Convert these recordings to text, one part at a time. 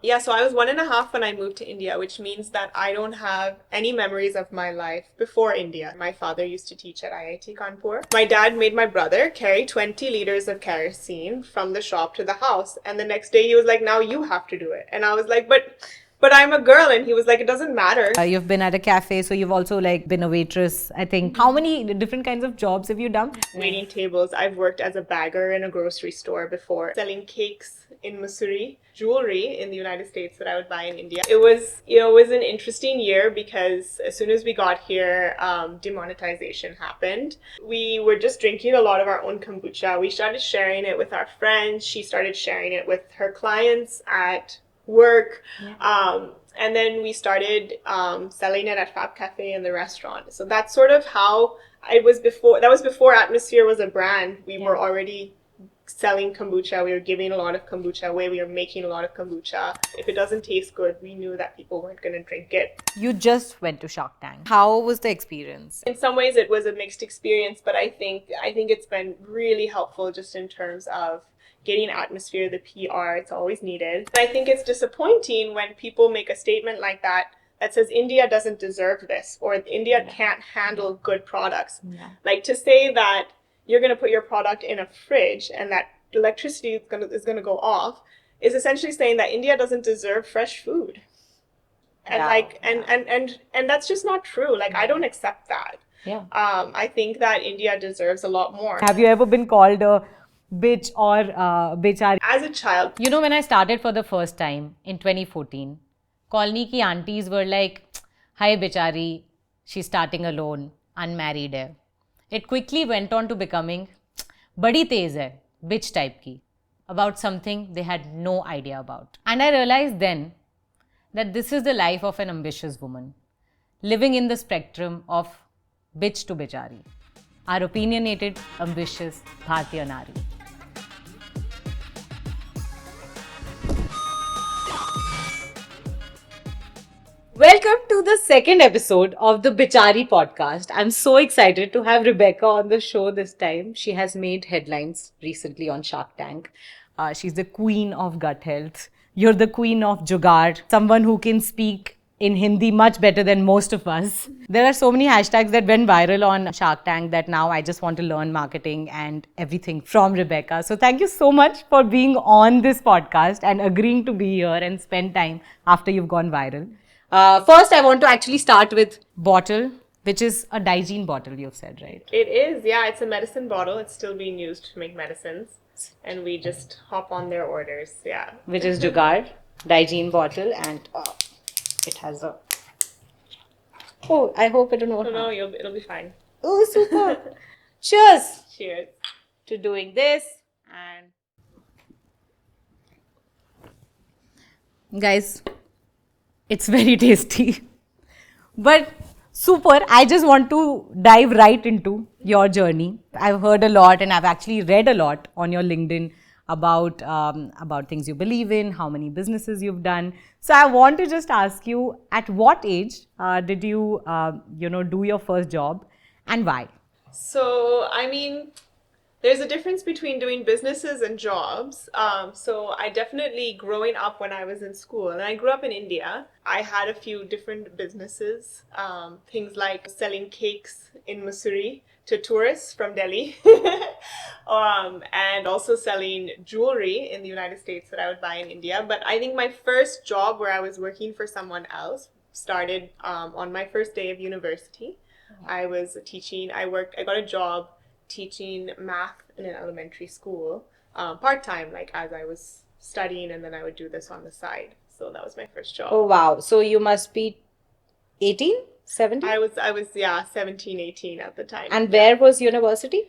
Yeah, so I was 1.5 when I moved to India, which means that I don't have any memories of my life before India. My father used to teach at IIT Kanpur. My dad made my brother carry 20 liters of kerosene from the shop to the house. And the next day he was like, now you have to do it. And I was like, but I'm a girl. And he was like, it doesn't matter. You've been at a cafe, so you've also been a waitress, I think. How many different kinds of jobs have you done? Waiting tables. I've worked as a bagger in a grocery store before, selling cakes in Missouri, jewelry in the United States that I would buy in India. It was an interesting year because as soon as we got here, demonetization happened. We were just drinking a lot of our own kombucha. We started sharing it with our friends. She started sharing it with her clients at work. And then we started selling it at Fab Cafe and the restaurant. So that's sort of how it was before. That was before Atmosphere was a brand. We were already selling kombucha. We were giving a lot of kombucha away. We were making a lot of kombucha. If it doesn't taste good, we knew that people weren't going to drink it. You just went to Shark Tank. How was the experience? In some ways, it was a mixed experience, but I think it's been really helpful just in terms of getting atmosphere, the PR. It's always needed. I think it's disappointing when people make a statement like that says India doesn't deserve this or India can't handle good products. Like to say that you're going to put your product in a fridge and that electricity is going to go off is essentially saying that India doesn't deserve fresh food. And that's just not true. Like I don't accept that. I think that India deserves a lot more. Have you ever been called a bitch or Bitchaari? As a child, You know, when I started for the first time in 2014, colony ki aunties were like, hi Bitchaari, she's starting alone, unmarried hai. It quickly went on to becoming, badi tez hai, bitch type ki, about something they had no idea about. And I realized then that this is the life of an ambitious woman, living in the spectrum of bitch to Bitchaari, our opinionated, ambitious Bharatiya Nari. Welcome to the second episode of the Bitchaari podcast. I'm so excited to have Rebekah on the show this time. She has made headlines recently on Shark Tank. She's the queen of gut health. You're the queen of jugaad, someone who can speak in Hindi much better than most of us. There are so many hashtags that went viral on Shark Tank that now I just want to learn marketing and everything from Rebekah. So thank you so much for being on this podcast and agreeing to be here and spend time after you've gone viral. First, I want to actually start with bottle, which is a Digene bottle, you've said, right? it is, yeah, it's a medicine bottle. It's still being used to make medicines. And we just hop on their orders, yeah. Which is jugaad, Digene bottle, and it has a... Oh, I hope it won't. No, it'll be fine. Oh, super. Cheers Cheers. to doing this. And guys, it's very tasty. But super, I just want to dive right into your journey. I've heard a lot and I've actually read a lot on your LinkedIn about things you believe in, how many businesses you've done. So I want to just ask you, at what age did you, do your first job and why? So, there's a difference between doing businesses and jobs. So I definitely, growing up when I was in school, and I grew up in India, I had a few different businesses. Things like selling cakes in Missouri to tourists from Delhi, and also selling jewelry in the United States that I would buy in India. But I think my first job where I was working for someone else started on my first day of university. I was teaching, I got a job teaching math in an elementary school, part-time, like as I was studying, and then I would do this on the side. So that was my first job. Oh, wow. So you must be 18, 17? I was 17, 18 at the time. And where was university?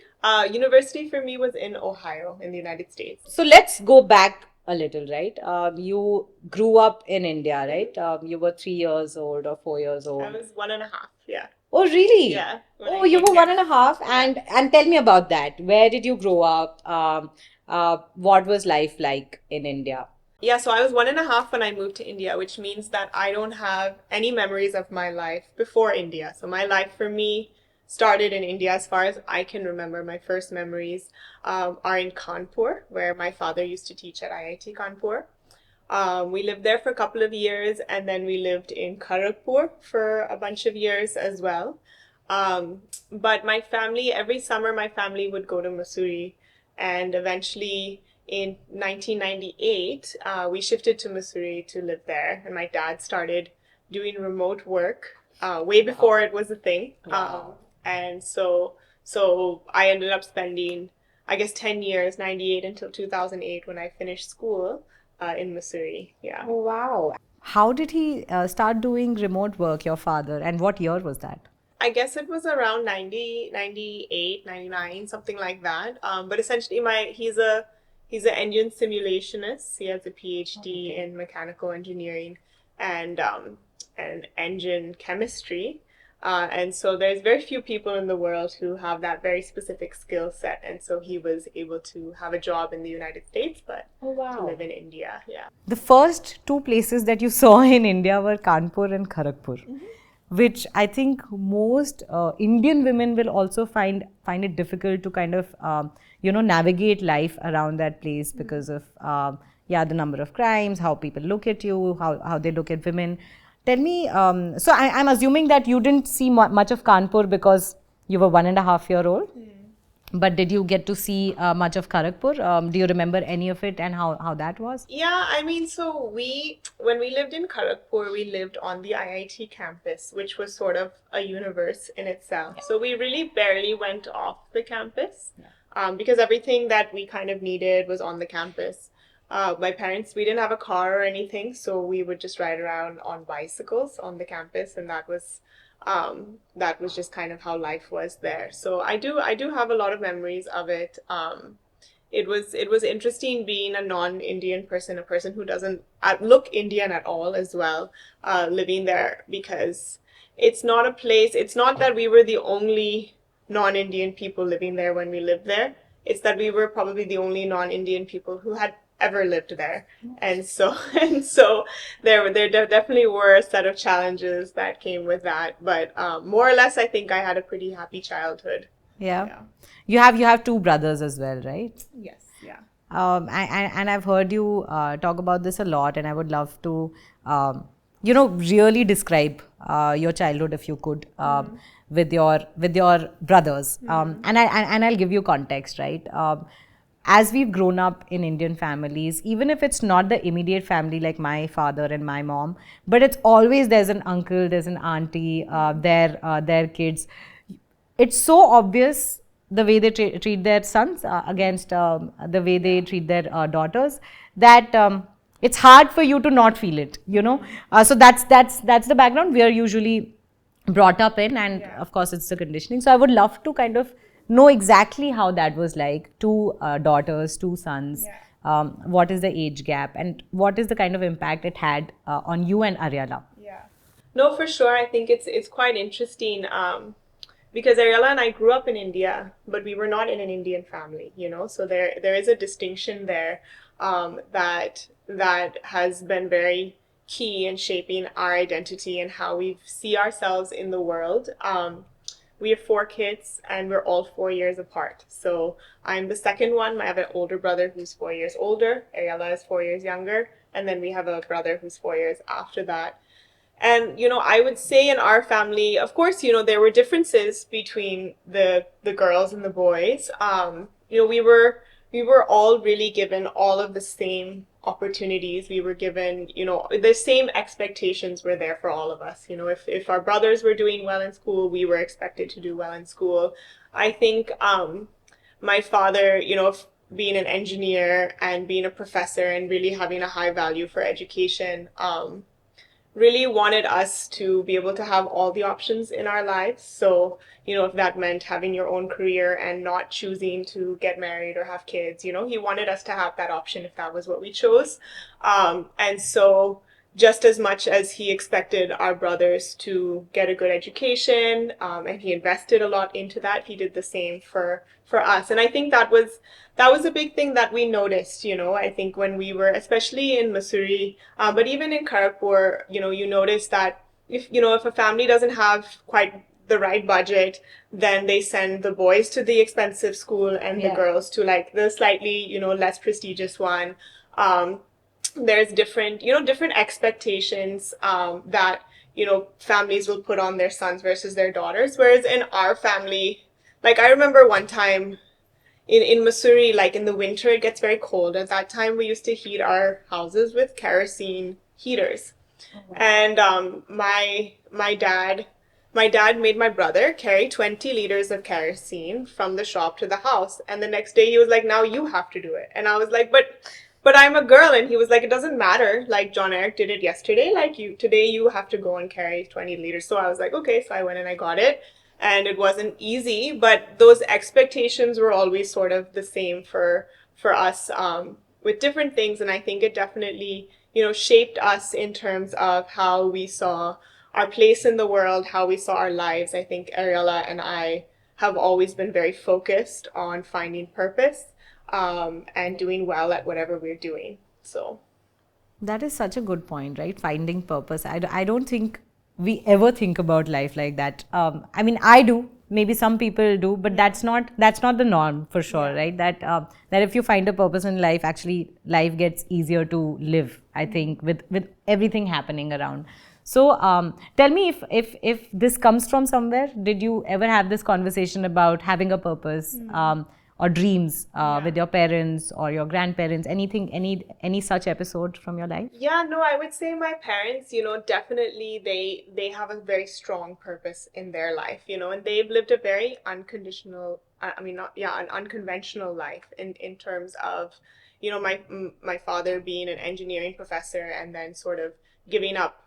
University for me was in Ohio, in the United States. So let's go back a little, right? You grew up in India, right? You were 3 years old or 4 years old. I was 1.5, yeah. Oh, really? Yeah. Oh, you were 1.5. And tell me about that. Where did you grow up? What was life like in India? Yeah, so I was 1.5 when I moved to India, which means that I don't have any memories of my life before India. So my life for me started in India as far as I can remember. My first memories are in Kanpur, where my father used to teach at IIT Kanpur. We lived there for a couple of years, and then we lived in Kharagpur for a bunch of years as well. But my family, every summer, my family would go to Mussoorie, and eventually in 1998, we shifted to Mussoorie to live there, and my dad started doing remote work way before it was a thing. And so I ended up spending, I guess, 10 years, 98 until 2008 when I finished school in Mussoorie. Yeah. Oh, wow. How did he start doing remote work, your father, and what year was that? I guess it was around 90, 98, 99, something like that. But essentially he's an engine simulationist. He has a PhD in mechanical engineering and engine chemistry. And so there's very few people in the world who have that very specific skill set. And so he was able to have a job in the United States, but Oh, wow. to live in India. Yeah. The first two places that you saw in India were Kanpur and Kharagpur, which I think most Indian women will also find it difficult to kind of navigate life around that place because of yeah, the number of crimes, how people look at you, how they look at women. Tell me, so I'm assuming that you didn't see much of Kanpur because you were 1.5 year old. But did you get to see much of Kharagpur? Do you remember any of it and how that was? Yeah, I mean, so when we lived in Kharagpur, we lived on the IIT campus, which was sort of a universe in itself. So we really barely went off the campus because everything that we kind of needed was on the campus. My parents, we didn't have a car or anything, so we would just ride around on bicycles on the campus, and that was just kind of how life was there. So I do have a lot of memories of it. It was interesting being a non-Indian person, a person who doesn't look Indian at all as well, living there because it's not a place. It's not that we were the only non-Indian people living there when we lived there. It's that we were probably the only non-Indian people who had ever lived there, and so there definitely were a set of challenges that came with that. But more or less, I think I had a pretty happy childhood. Yeah. Yeah. You have two brothers as well, right? Yes. Yeah. And I've heard you talk about this a lot, and I would love to, really describe your childhood if you could, with your brothers. And I'll give you context, right? As we've grown up in Indian families, even if it's not the immediate family like my father and my mom, but it's always there's an uncle, there's an auntie, their kids. It's so obvious the way they treat their sons against the way they treat their daughters that it's hard for you to not feel it, so that's the background we are usually brought up in, and of course it's the conditioning. So I would love to kind of know exactly how that was like, two daughters, two sons. What is the age gap and what is the kind of impact it had on you and Ariala? Yeah. No, for sure. I think it's quite interesting because Ariella and I grew up in India, but we were not in an Indian family, So there is a distinction there that has been very key in shaping our identity and how we see ourselves in the world. We have 4 kids and we're all 4 years apart. So I'm the second one. I have an older brother who's 4 years older. Ariella is 4 years younger. And then we have a brother who's 4 years after that. And I would say in our family, of course, there were differences between the girls and the boys. We were all really given all of the same opportunities. We were given, the same expectations were there for all of us. If our brothers were doing well in school, we were expected to do well in school. I think my father, being an engineer and being a professor and really having a high value for education, really wanted us to be able to have all the options in our lives. So, if that meant having your own career and not choosing to get married or have kids, he wanted us to have that option if that was what we chose. And so, just as much as he expected our brothers to get a good education, and he invested a lot into that, he did the same for us. And I think that was a big thing that we noticed, I think when we were, especially in Mussoorie, but even in Kharagpur, you notice that if a family doesn't have quite the right budget, then they send the boys to the expensive school and the girls to like the slightly, less prestigious one. there's different, different expectations that, families will put on their sons versus their daughters. Whereas in our family, like I remember one time in Missouri, like in the winter, it gets very cold. At that time, we used to heat our houses with kerosene heaters. And my dad made my brother carry 20 liters of kerosene from the shop to the house. And the next day he was like, now you have to do it. And I was like, but I'm a girl. And he was like, it doesn't matter. Like John Eric did it yesterday. Like today you have to go and carry 20 liters. So I was like, okay. So I went and I got it. And it wasn't easy, but those expectations were always sort of the same for us with different things. And I think it definitely, shaped us in terms of how we saw our place in the world, how we saw our lives. I think Ariella and I have always been very focused on finding purpose and doing well at whatever we're doing. So That is such a good point, right? Finding purpose. I don't think we ever think about life like that. I mean, I do. Maybe some people do, but that's not the norm for sure, right? That if you find a purpose in life, actually life gets easier to live. I think with everything happening around. So tell me if this comes from somewhere. Did you ever have this conversation about having a purpose? Or dreams with your parents or your grandparents, anything, any such episode from your life? yeah, no, I would say my parents, definitely they have a very strong purpose in their life, and they've lived a very unconditional, I mean, not, yeah, an unconventional life in terms of, my father being an engineering professor and then sort of giving up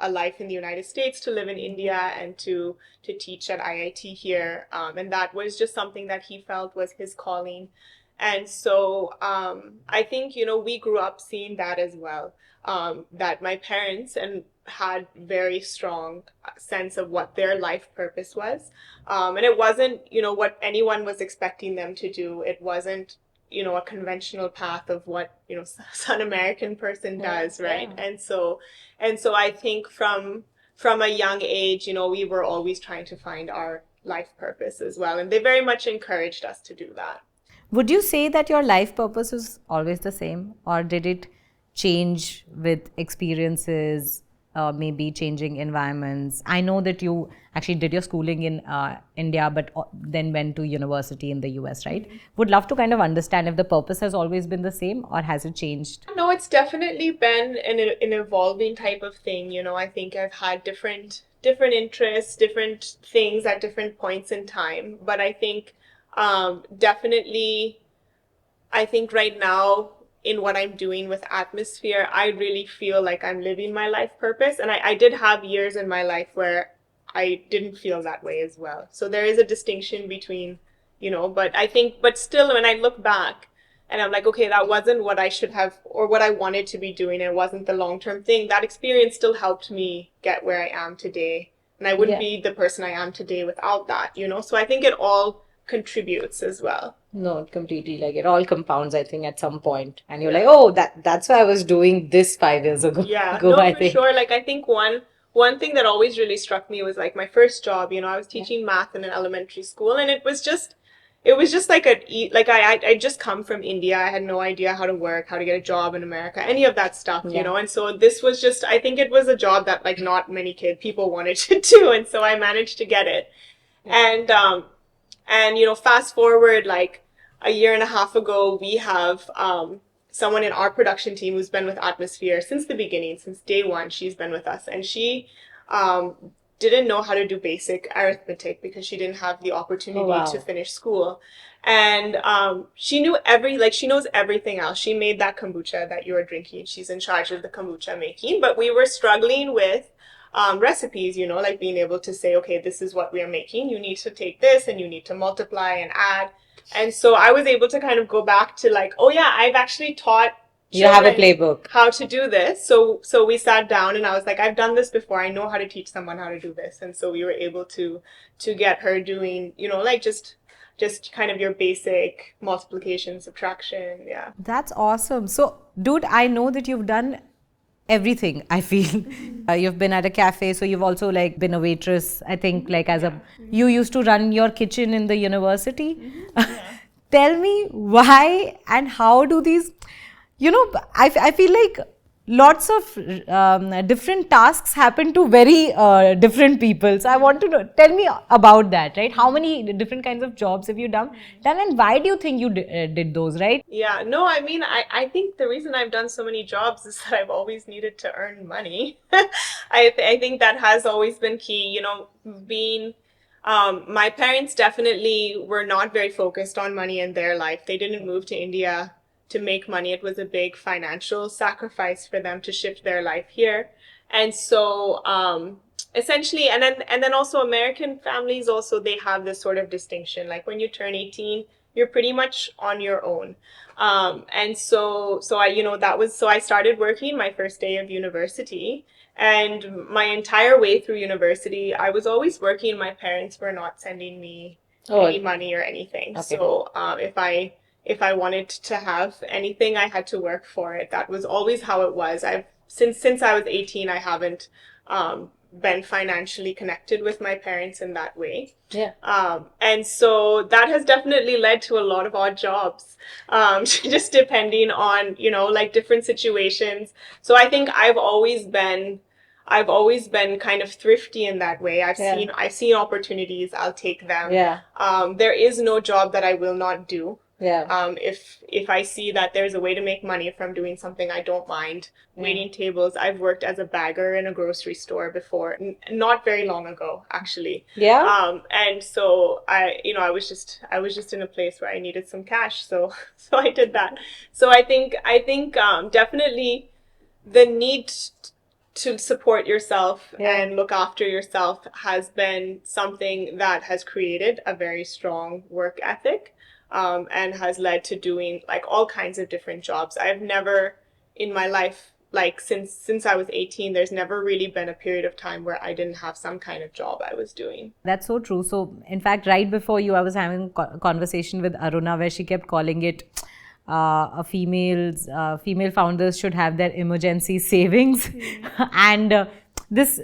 a life in the United States to live in India and to teach at IIT here, and that was just something that he felt was his calling. And so I think we grew up seeing that as well. That my parents and had very strong sense of what their life purpose was, and it wasn't what anyone was expecting them to do. It wasn't a conventional path of what an American person does, right? Yeah. And so I think from a young age, we were always trying to find our life purpose as well, and they very much encouraged us to do that. Would you say that your life purpose was always the same, or did it change with experiences, maybe changing environments? I know that you actually did your schooling in India, but then went to university in the US, right? Would love to kind of understand if the purpose has always been the same or has it changed? No, it's definitely been an evolving type of thing. I think I've had different interests, different things at different points in time. But I think definitely, I think right now in what I'm doing with Atmosphere, I really feel like I'm living my life purpose. And I did have years in my life where I didn't feel that way as well. So there is a distinction between, but I think, but still, when I look back, and I'm like, okay, that wasn't what I should have or what I wanted to be doing. It wasn't the long term thing. That experience still helped me get where I am today. And I wouldn't be the person I am today without that. So I think it all contributes as well. No, completely. Like it all compounds, I think, at some point, and you're like, oh, that's why I was doing this 5 years ago. Yeah, Go, no, I for think. sure. Like I think one thing that always really struck me was like my first job. I was teaching math in an elementary school, and it was just like like I just come from India. I had no idea how to work, how to get a job in America, any of that stuff. And so this was just, I think it was a job that like not many people wanted to do, and so I managed to get it. And fast forward like a year and a half ago, we have someone in our production team who's been with Atmosphere since the beginning, since day one. She's been with us, and she um, didn't know how to do basic arithmetic because she didn't have the opportunity to finish school. And she she knows everything else. She made that kombucha that you are drinking. She's in charge of the kombucha making, but we were struggling with recipes, like being able to say, okay, this is what we are making. You need to take this and you need to multiply and add. And so I was able to kind of go back to like, oh yeah, I've actually taught You have a children playbook. how to do this. So we sat down and I was like, I've done this before. I know how to teach someone how to do this. And so we were able to get her doing, like just kind of your basic multiplication, subtraction. Yeah. That's awesome. So, dude, I know that you've done everything, I feel. You've been at a cafe, so you've also like been a waitress, I think, like you used to run your kitchen in the university. Tell me why and how do these, I feel like lots of different tasks happen to very different people. So I want to know, tell me about that, right? How many different kinds of jobs have you done, and why do you think you did those, right? Yeah, no, I mean, I think the reason I've done so many jobs is that I've always needed to earn money. I think that has always been key, being my parents definitely were not very focused on money in their life. They didn't move to India to make money. It was a big financial sacrifice for them to shift their life here. And so essentially, and then also American families also, they have this sort of distinction. Like when you turn 18, you're pretty much on your own. And so I, that was, so I started working my first day of university, and my entire way through university, I was always working. My parents were not sending me any money or anything. Okay. So if I wanted to have anything, I had to work for it. That was always how it was. I've since I was 18, I haven't been financially connected with my parents in that way. Yeah. And so that has definitely led to a lot of odd jobs, just depending on, like different situations. So I think I've always been kind of thrifty in that way. I've seen opportunities, I'll take them. Yeah. There is no job that I will not do. Yeah. If I see that there's a way to make money from doing something, I don't mind waiting tables. I've worked as a bagger in a grocery store before, not very long ago, actually. Yeah. And so I was just in a place where I needed some cash, so so I did that. So I think definitely the need to support yourself and look after yourself has been something that has created a very strong work ethic, and has led to doing like all kinds of different jobs. I've never in my life, like since I was 18, there's never really been a period of time where I didn't have some kind of job I was doing. That's so true. So, in fact, right before you, I was having a conversation with Aruna where she kept calling it a female founders should have their emergency savings, and this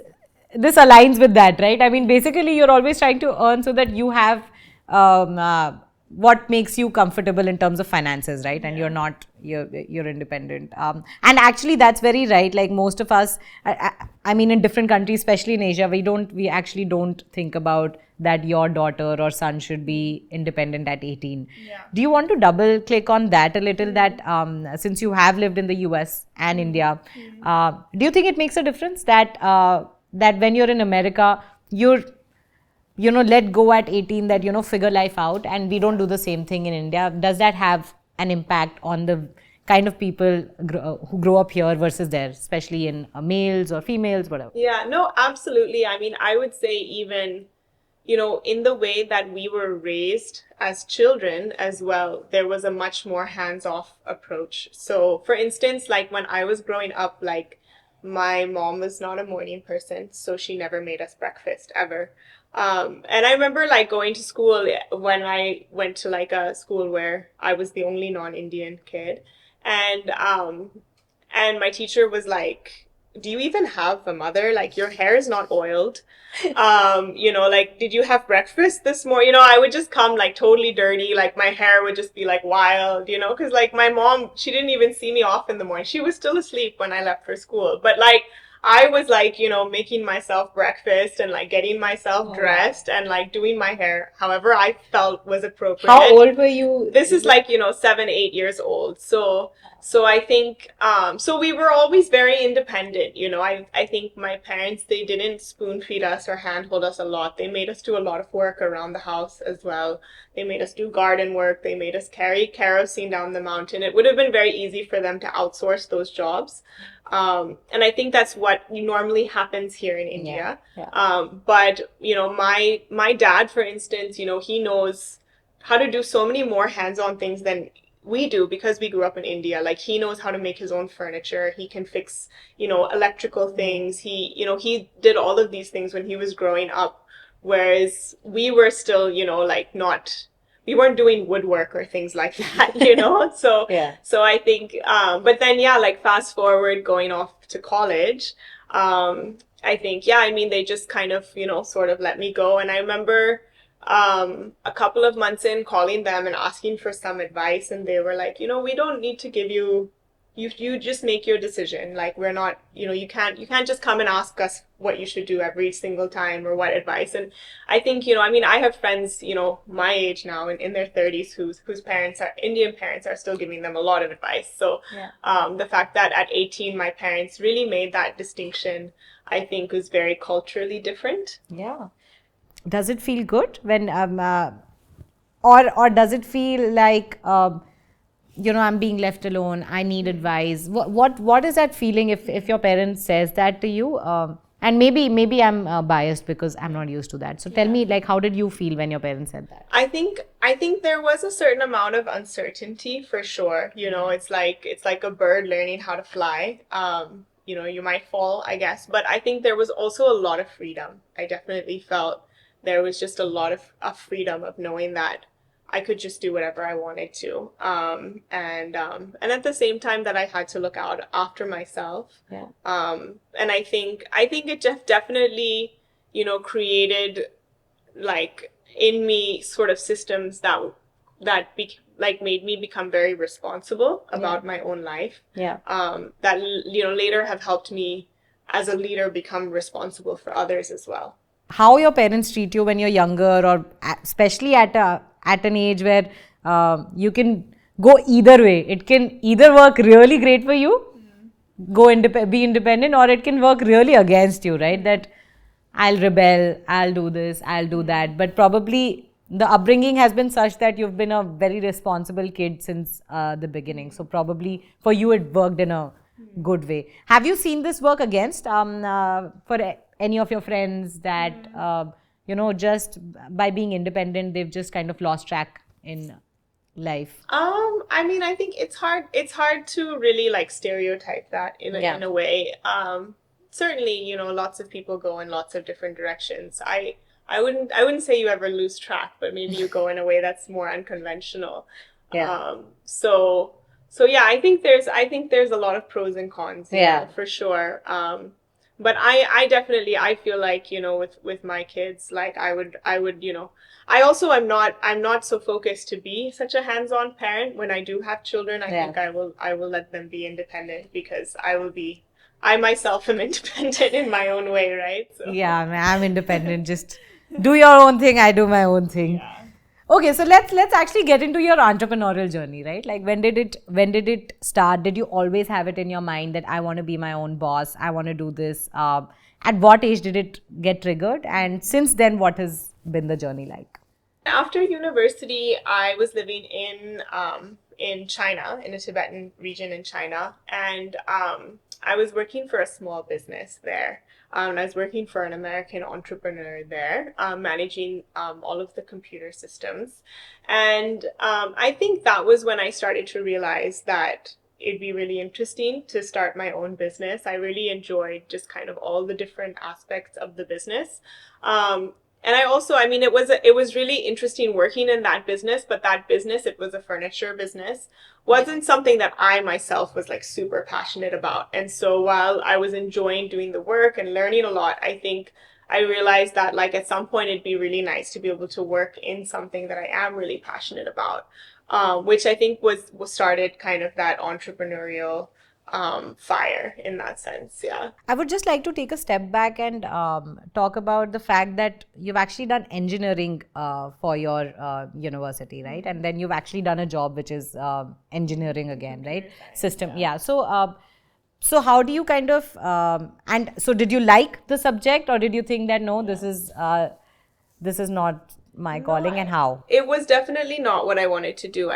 this aligns with that, right? I mean, basically, you're always trying to earn so that you have um, uh, what makes you comfortable in terms of finances, right? And you're independent. And actually, that's very right. Like most of us, I mean, in different countries, especially in Asia, we actually don't think about that your daughter or son should be independent at 18. Yeah. Do you want to double click on that a little? That since you have lived in the US and India, do you think it makes a difference that that when you're in America, you're let go at 18, that figure life out, and we don't do the same thing in India? Does that have an impact on the kind of people who grow up here versus there, especially in males or females, whatever? Yeah, no, absolutely. I mean, I would say even, in the way that we were raised as children as well, there was a much more hands-off approach. So, for instance, like when I was growing up, like my mom was not a morning person, so she never made us breakfast ever. And I remember like going to school when I went to like a school where I was the only non-Indian kid. And my teacher was like, do you even have a mother? Like your hair is not oiled. Like, did you have breakfast this morning? I would just come like totally dirty. Like my hair would just be like wild, because like my mom, she didn't even see me off in the morning. She was still asleep when I left for school. But like, I was like, making myself breakfast and like getting myself dressed and like doing my hair however I felt was appropriate. How old were you? This is like, 7, 8 years old. So I think, so we were always very independent. I think my parents, they didn't spoon feed us or handhold us a lot. They made us do a lot of work around the house as well. They made us do garden work. They made us carry kerosene down the mountain. It would have been very easy for them to outsource those jobs. And I think that's what normally happens here in India. But, my dad, for instance, he knows how to do so many more hands-on things than we do because we grew up in India. Like he knows how to make his own furniture. He can fix, electrical things. He did all of these things when he was growing up, whereas we were still, like we weren't doing woodwork or things like that, So, so I think, but then, yeah, like fast forward going off to college, I think, yeah, I mean, they just kind of, sort of let me go. And I remember, a couple of months in calling them and asking for some advice, and they were like, we don't need to give you you just make your decision. Like we're not, you can't just come and ask us what you should do every single time or what advice. And I think, I mean, I have friends, my age now in their 30s whose parents are Indian parents are still giving them a lot of advice. So Yeah. the fact that at 18 my parents really made that distinction, I think was very culturally different. Yeah. Does it feel good when or does it feel like I'm being left alone, I need advice? What is that feeling if your parent says that to you? And maybe I'm biased because I'm not used to that. So tell me, like, how did you feel when your parents said that? I think there was a certain amount of uncertainty for sure. It's like a bird learning how to fly. You might fall, I guess, but I think there was also a lot of freedom. I definitely felt there was just a lot of freedom of knowing that I could just do whatever I wanted to. And at the same time that I had to look out after myself. Yeah. And I think it just definitely, created like in me sort of systems that made me become very responsible about my own life. Yeah. That later have helped me as a leader become responsible for others as well. How your parents treat you when you're younger, or especially at an age where you can go either way. It can either work really great for you, be independent, or it can work really against you, right? That I'll rebel, I'll do this, I'll do that. But probably the upbringing has been such that you've been a very responsible kid since the beginning. So probably for you it worked in a good way. Have you seen this work against for any of your friends that just by being independent they've just kind of lost track in life? I mean, I think it's hard to really like stereotype that in a way. Certainly, lots of people go in lots of different directions. I wouldn't say you ever lose track, but maybe you go in a way that's more unconventional. Yeah. So yeah, I think there's a lot of pros and cons, for sure. But I definitely I feel like, with my kids, like I would, I'm not so focused to be such a hands-on parent. When I do have children, I think I will let them be independent because I myself am independent in my own way, right? So Yeah, I'm independent. Just do your own thing, I do my own thing. yeah. Okay, so let's actually get into your entrepreneurial journey, right? Like when did it start? Did you always have it in your mind that I want to be my own boss? I want to do this. At what age did it get triggered? And since then, what has been the journey like? After university, I was living in China, in a Tibetan region in China, and I was working for a small business there. I was working for an American entrepreneur there, managing all of the computer systems, and I think that was when I started to realize that it'd be really interesting to start my own business. I really enjoyed just kind of all the different aspects of the business. And I mean, it was really interesting working in that business, but that business, it was a furniture business, wasn't something that I myself was like super passionate about. And so while I was enjoying doing the work and learning a lot, I think I realized that like at some point it'd be really nice to be able to work in something that I am really passionate about, which I think was started kind of that entrepreneurial fire in that sense. Yeah. I would just like to take a step back and talk about the fact that you've actually done engineering for your university, right? And then you've actually done a job which is engineering again, right? System, yeah. So how do you kind of and so did you like the subject, or did you think that no, this is not my calling, and how? It was definitely not what I wanted to do.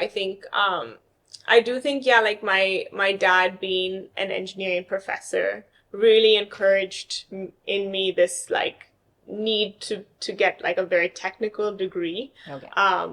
I do think, yeah, like my dad being an engineering professor really encouraged in me this like need to get like a very technical degree. Okay.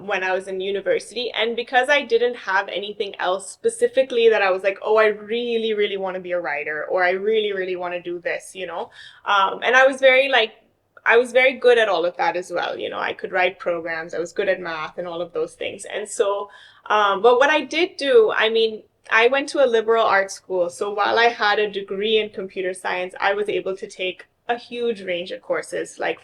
When I was in university, and because I didn't have anything else specifically that I was like, oh, I really really want to be a writer, or I really really want to do this, and I was very good at all of that as well. I could write programs. I was good at math and all of those things. And so, but what I did do, I mean, I went to a liberal arts school. So while I had a degree in computer science, I was able to take a huge range of courses, like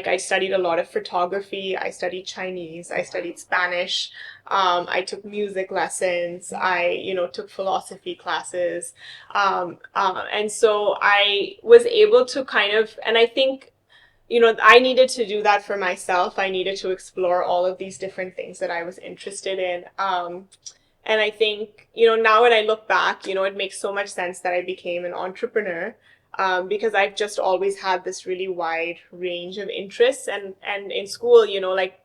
I studied a lot of photography, I studied Chinese, I studied Spanish, I took music lessons, I took philosophy classes. And so I was able to kind of, and I think, I needed to do that for myself. I needed to explore all of these different things that I was interested in. And I think, now when I look back, it makes so much sense that I became an entrepreneur, because I've just always had this really wide range of interests. And in school, like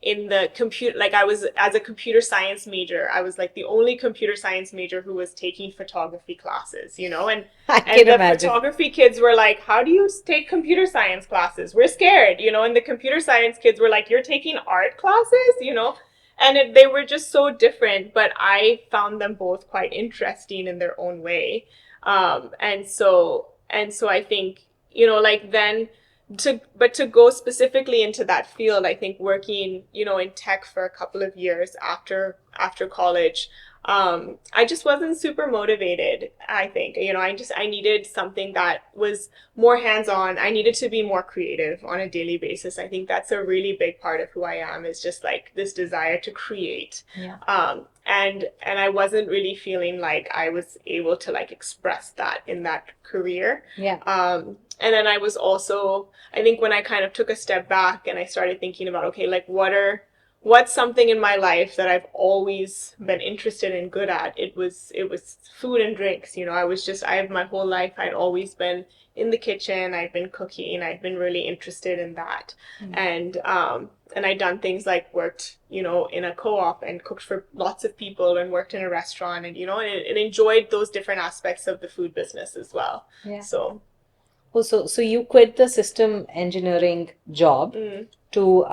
in the computer, like I was, as a computer science major, I was like the only computer science major who was taking photography classes, and I and can the imagine. photography kids were like, how do you take computer science classes? We're scared, and the computer science kids were like, you're taking art classes. And they were just so different, but I found them both quite interesting in their own way. And so I think, like then to go specifically into that field, I think working, in tech for a couple of years after college, I just wasn't super motivated. I think, I needed something that was more hands-on. I needed to be more creative on a daily basis. I think that's a really big part of who I am, is just like this desire to create. Yeah. And I wasn't really feeling like I was able to like express that in that career. Yeah. And then I was also, I think when I kind of took a step back and I started thinking about, okay, like what's something in my life that I've always been interested and good at? It was food and drinks. I have my whole life, I'd always been in the kitchen, I've been cooking, I've been really interested in that. And I'd done things like worked, in a co-op and cooked for lots of people and worked in a restaurant and enjoyed those different aspects of the food business as well. Yeah. So, Oh, so you quit the system engineering job to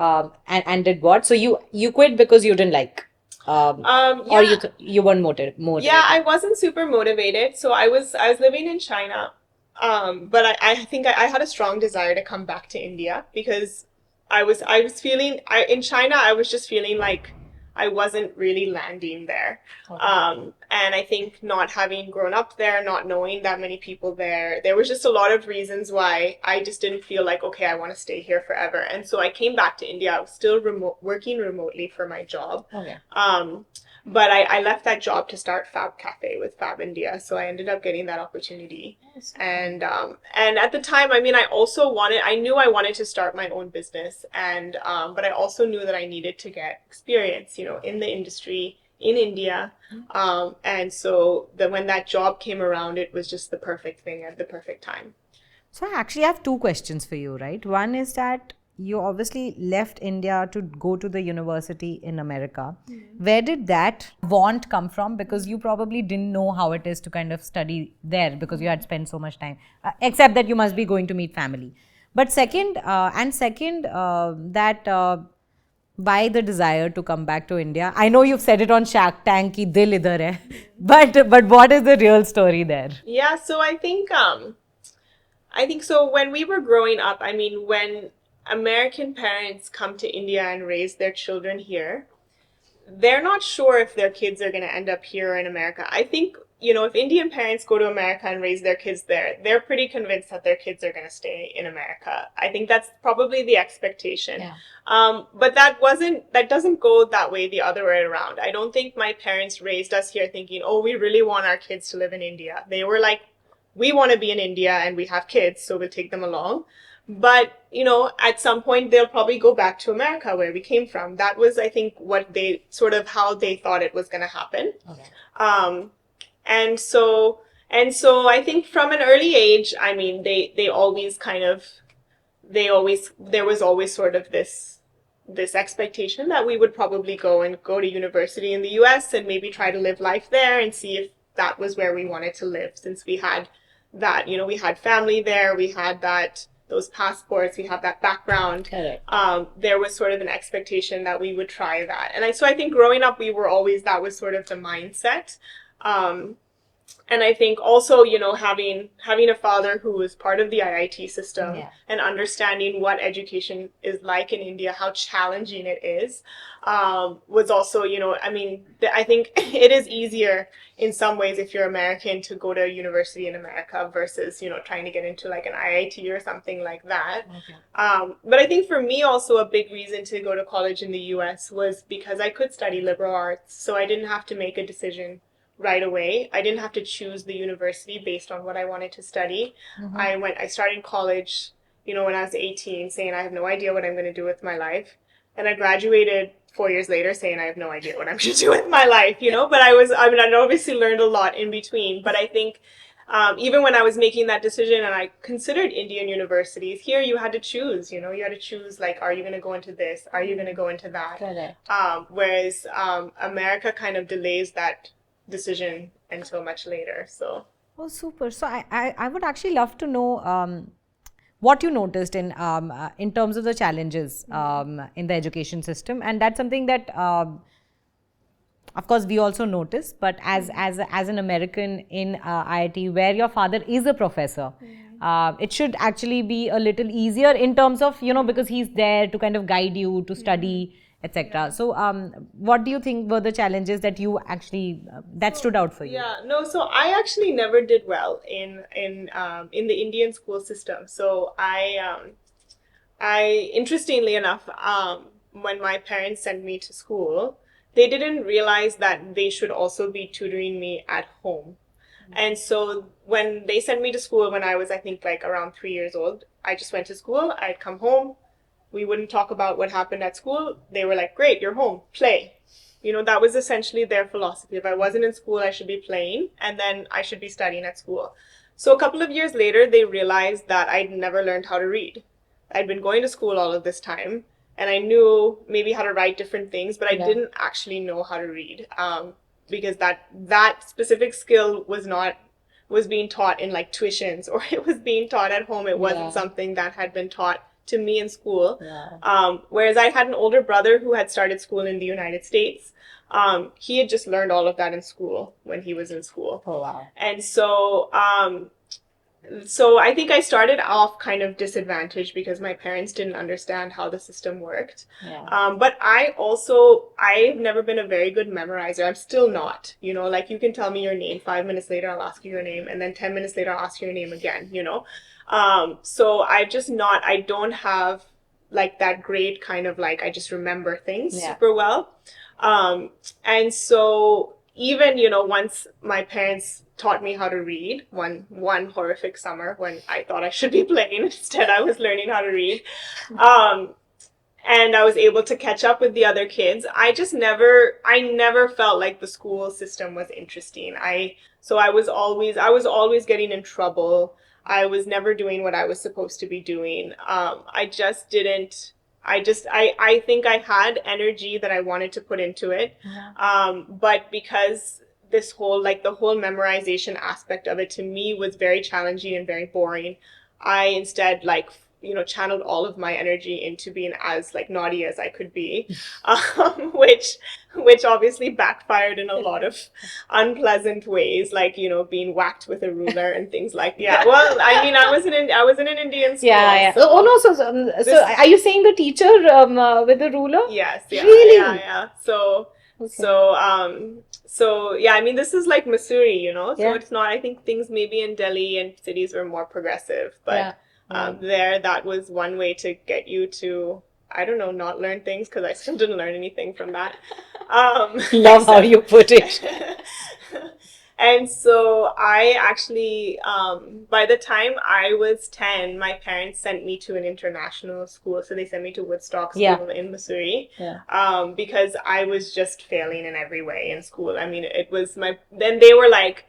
and did what? So you quit because you didn't like or yeah, you weren't yeah, I motivated. wasn't super motivated. So I was living in China. But I think I had a strong desire to come back to India because I was feeling in China I was just feeling like I wasn't really landing there. Okay. And I think not having grown up there, not knowing that many people there was just a lot of reasons why I just didn't feel like, okay, I want to stay here forever. And so I came back to India. I was still working remotely for my job. Okay. But I left that job to start Fab Cafe with Fab India, so I ended up getting that opportunity. And at the time, I mean, I knew I wanted to start my own business, and but I also knew that I needed to get experience, in the industry in India. And so when that job came around, it was just the perfect thing at the perfect time. So I actually have two questions for you, right? One is that you obviously left India to go to the university in America. Where did that want come from? Because you probably didn't know how it is to kind of study there because you had spent so much time, except that you must be going to meet family. But that why the desire to come back to India? I know you've said it on Shark Tank, ki dil idhar hai, but what is the real story there? Yeah, so I think so. When we were growing up, I mean, when American parents come to India and raise their children here, they're not sure if their kids are going to end up here or in America. I think, if Indian parents go to America and raise their kids there, they're pretty convinced that their kids are going to stay in America. I think that's probably the expectation. Yeah. But that doesn't go that way the other way around. I don't think my parents raised us here thinking, oh, we really want our kids to live in India. They were like, we want to be in India and we have kids, so we'll take them along. But, at some point they'll probably go back to America where we came from. That was, I think, how they thought it was going to happen. Okay. And so I think from an early age, I mean, there was always sort of this expectation that we would probably go to university in the US and maybe try to live life there and see if that was where we wanted to live, since we had that, we had family there, we had those passports, we have that background. Correct. There was sort of an expectation that we would try that. So I think growing up, that was sort of the mindset. And I think also, having a father who was part of the IIT system and understanding what education is like in India, how challenging it is, was also, I think it is easier in some ways if you're American to go to a university in America versus, trying to get into like an IIT or something like that. But I think for me also a big reason to go to college in the US was because I could study liberal arts, so I didn't have to make a decision right away. I didn't have to choose the university based on what I wanted to study. I started college, when I was 18, saying I have no idea what I'm going to do with my life. And I graduated 4 years later saying I have no idea what I'm going to do with my life, but I obviously learned a lot in between. But I think even when I was making that decision and I considered Indian universities, here you had to choose, you had to choose, like, are you going to go into this? Are you going to go into that? Correct. Whereas America kind of delays that decision until much later. So Oh, super. So I would actually love to know what you noticed in terms of the challenges in the education system, and that's something that of course we also notice. But as an American in IIT, where your father is a professor, it should actually be a little easier in terms of, because he's there to kind of guide you to study, etc. So what do you think were the challenges that you actually that stood out for you? yeah, no, so I actually never did well in the Indian school system. So I interestingly enough, when my parents sent me to school, they didn't realize that they should also be tutoring me at home. And so when they sent me to school when I was, I think, like around 3 years old, I just went to school. I'd come home. We wouldn't talk about what happened at school. They were like, great, you're home, play. That was essentially their philosophy. If I wasn't in school, I should be playing, and then I should be studying at school. So a couple of years later, they realized that I'd never learned how to read. I'd been going to school all of this time, and I knew maybe how to write different things, but I didn't actually know how to read, because that specific skill was being taught in like tuitions, or it was being taught at home. It wasn't something that had been taught to me in school. Whereas I had an older brother who had started school in the United States. He had just learned all of that in school when he was in school. Oh, wow. And so I think I started off kind of disadvantaged because my parents didn't understand how the system worked. But I've never been a very good memorizer. I'm still not, like you can tell me your name, 5 minutes later I'll ask you your name, and then 10 minutes later I'll ask you your name again, So I don't have like that great kind of like, I just remember things super well. And so even, once my parents taught me how to read one horrific summer when I thought I should be playing, instead I was learning how to read. And I was able to catch up with the other kids. I never felt like the school system was interesting. I was always getting in trouble. I was never doing what I was supposed to be doing. I think I had energy that I wanted to put into it. But because the whole memorization aspect of it to me was very challenging and very boring, I instead channeled all of my energy into being as like naughty as I could be, which obviously backfired in a lot of unpleasant ways, like being whacked with a ruler and things like that. Yeah, well, I mean, I was in an Indian school. So oh no, so are you saying the teacher with the ruler? Yes. Yeah. Really? Yeah. So yeah, I mean, this is like Missouri, so it's not, I think things maybe in Delhi and cities were more progressive, but there, that was one way to get you to, I don't know, not learn things, because I still didn't learn anything from that. Love how you put it. And so I actually, by the time I was 10, my parents sent me to an international school. So they sent me to Woodstock School in Missouri, because I was just failing in every way in school. I mean, then they were like,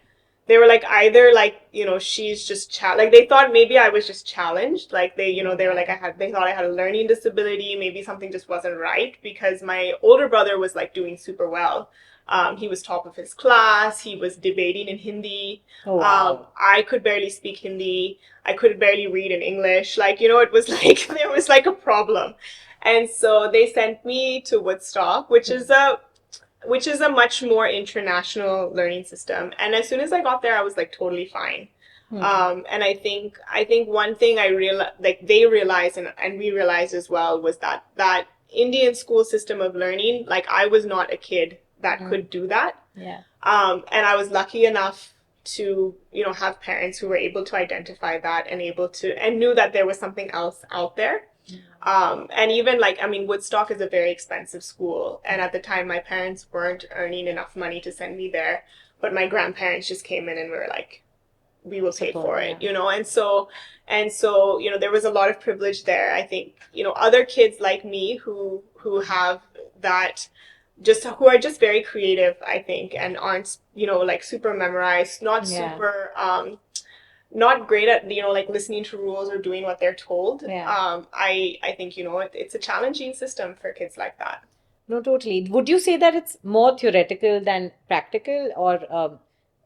either like, she's just like, they thought maybe I was just challenged. Like they were like, they thought I had a learning disability. Maybe something just wasn't right, because my older brother was like doing super well. He was top of his class. He was debating in Hindi. Oh, wow. I could barely speak Hindi. I could barely read in English. Like, it was like, there was like a problem. And so they sent me to Woodstock, which is which is a much more international learning system. And as soon as I got there, I was like totally fine. And I think one thing I realized, like they realized and we realized as well, was that Indian school system of learning, like I was not a kid that could do that. Yeah. And I was lucky enough to, have parents who were able to identify that and and knew that there was something else out there. And even like, I mean, Woodstock is a very expensive school. And at the time, my parents weren't earning enough money to send me there. But my grandparents just came in and were like, we will pay for it, and so, there was a lot of privilege there. I think, other kids like me who have that, who are just very creative, I think, and aren't, like super memorized, not super, not great at, like listening to rules or doing what they're told. I think, it's a challenging system for kids like that. No, totally. Would you say that it's more theoretical than practical, or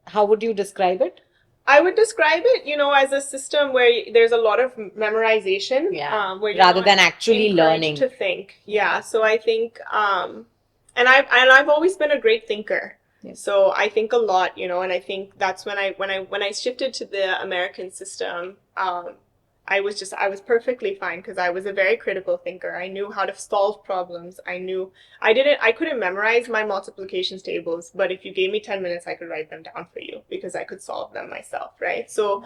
how would you describe it? I would describe it, as a system where there's a lot of memorization, where you're rather not than actually encouraged learning to think. Yeah, so I think, and I've always been a great thinker. So I think a lot, and I think that's when I shifted to the American system. I was perfectly fine because I was a very critical thinker. I knew how to solve problems. I couldn't memorize my multiplications tables, but if you gave me 10 minutes, I could write them down for you because I could solve them myself, right? So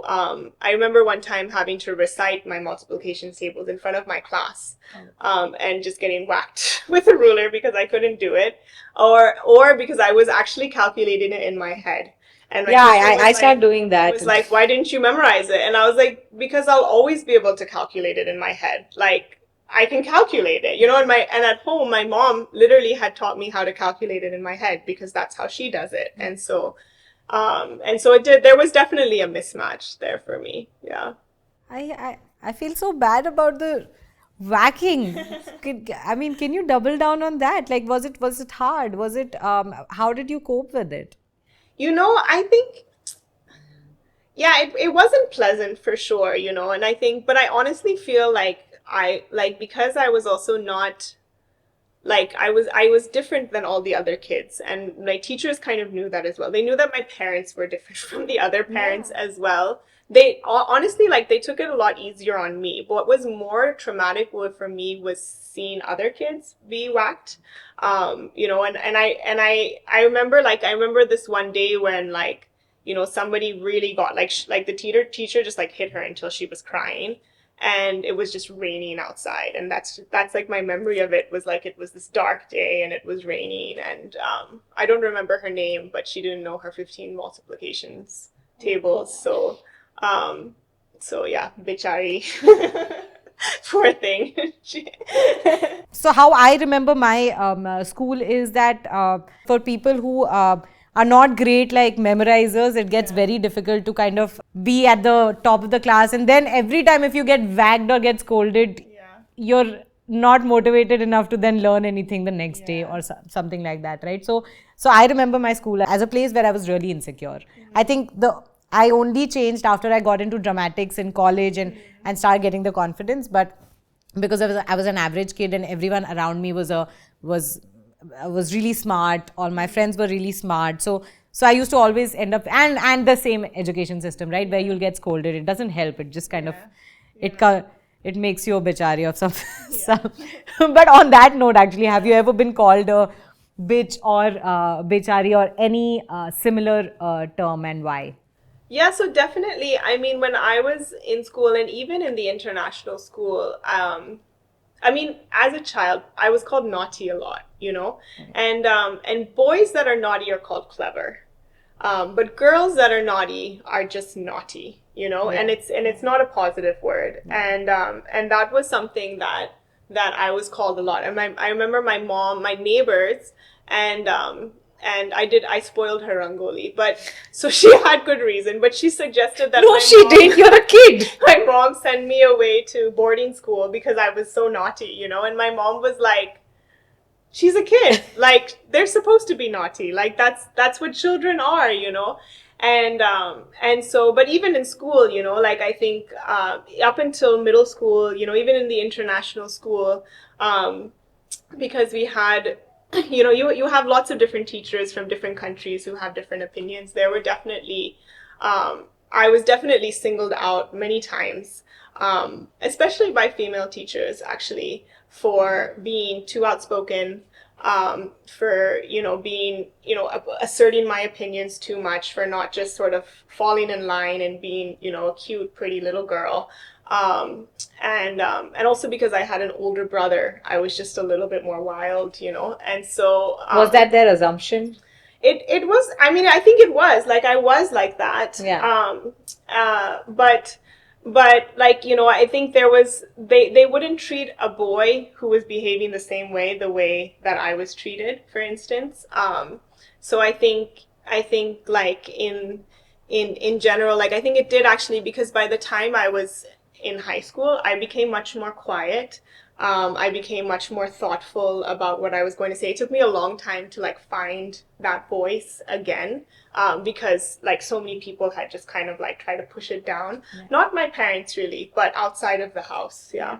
I remember one time having to recite my multiplications tables in front of my class, and just getting whacked with a ruler because I couldn't do it, or because I was actually calculating it in my head. And I started doing that. Was like, why didn't you memorize it? And I was like, because I'll always be able to calculate it in my head. Like, I can calculate it, and at home, my mom literally had taught me how to calculate it in my head because that's how she does it. And so there was definitely a mismatch there for me. Yeah. I feel so bad about the whacking. I mean, can you double down on that? Like, was it hard? Was it, how did you cope with it? I think, yeah, it wasn't pleasant for sure, and I think, but I honestly feel like because I was also not, like, I was different than all the other kids, and my teachers kind of knew that as well. They knew that my parents were different from the other parents as well. They honestly, like, they took it a lot easier on me. But what was more traumatic for me was seeing other kids be whacked. And I remember this one day when, like, somebody really got, like the teacher just like hit her until she was crying. And it was just raining outside, and that's like my memory of it, was like it was this dark day and it was raining, and I don't remember her name, but she didn't know her 15 multiplications tables. So yeah, Bitchaari. Poor thing. So how I remember my school is that for people who are not great like memorizers, it gets very difficult to kind of be at the top of the class, and then every time if you get wagged or get scolded, you're not motivated enough to then learn anything the next day or something like that, right? So I remember my school as a place where I was really insecure. I think I only changed after I got into dramatics in college and started getting the confidence, but because I was an average kid and everyone around me was really smart. All my friends were really smart. So I used to always end up, and the same education system, right, where you'll get scolded. It doesn't help. It just kind of, it makes you a bechaari of some. But on that note, actually, have you ever been called a bitch or bechaari or any similar term, and why? Yeah, so definitely. I mean, when I was in school and even in the international school, I mean, as a child, I was called naughty a lot, and boys that are naughty are called clever, but girls that are naughty are just naughty, and it's not a positive word, and that was something that I was called a lot, and I remember my mom, my neighbors, and I spoiled her rangoli, but so she had good reason, but she suggested that no, she didn't. You're a kid. My mom sent me away to boarding school because I was so naughty, and my mom was like, she's a kid, like they're supposed to be naughty, like that's what children are, and so, but even in school, like I think up until middle school, even in the international school, because we had you have lots of different teachers from different countries who have different opinions. There were definitely, I was definitely singled out many times, especially by female teachers, actually, for being too outspoken, for, being, asserting my opinions too much, for not just sort of falling in line and being, a cute, pretty little girl. Um, and also because I had an older brother, I was just a little bit more wild, and so Was that their assumption? it was. I mean, I think it was like I was like that. Yeah. But like I think there was they wouldn't treat a boy who was behaving the way that I was treated, for instance. So I think like in general, like I think it did actually, because by the time I was in high school, I became much more quiet. I became much more thoughtful about what I was going to say. It took me a long time to like find that voice again, because like so many people had just kind of like tried to push it down. Yeah. Not my parents really, but outside of the house. Yeah.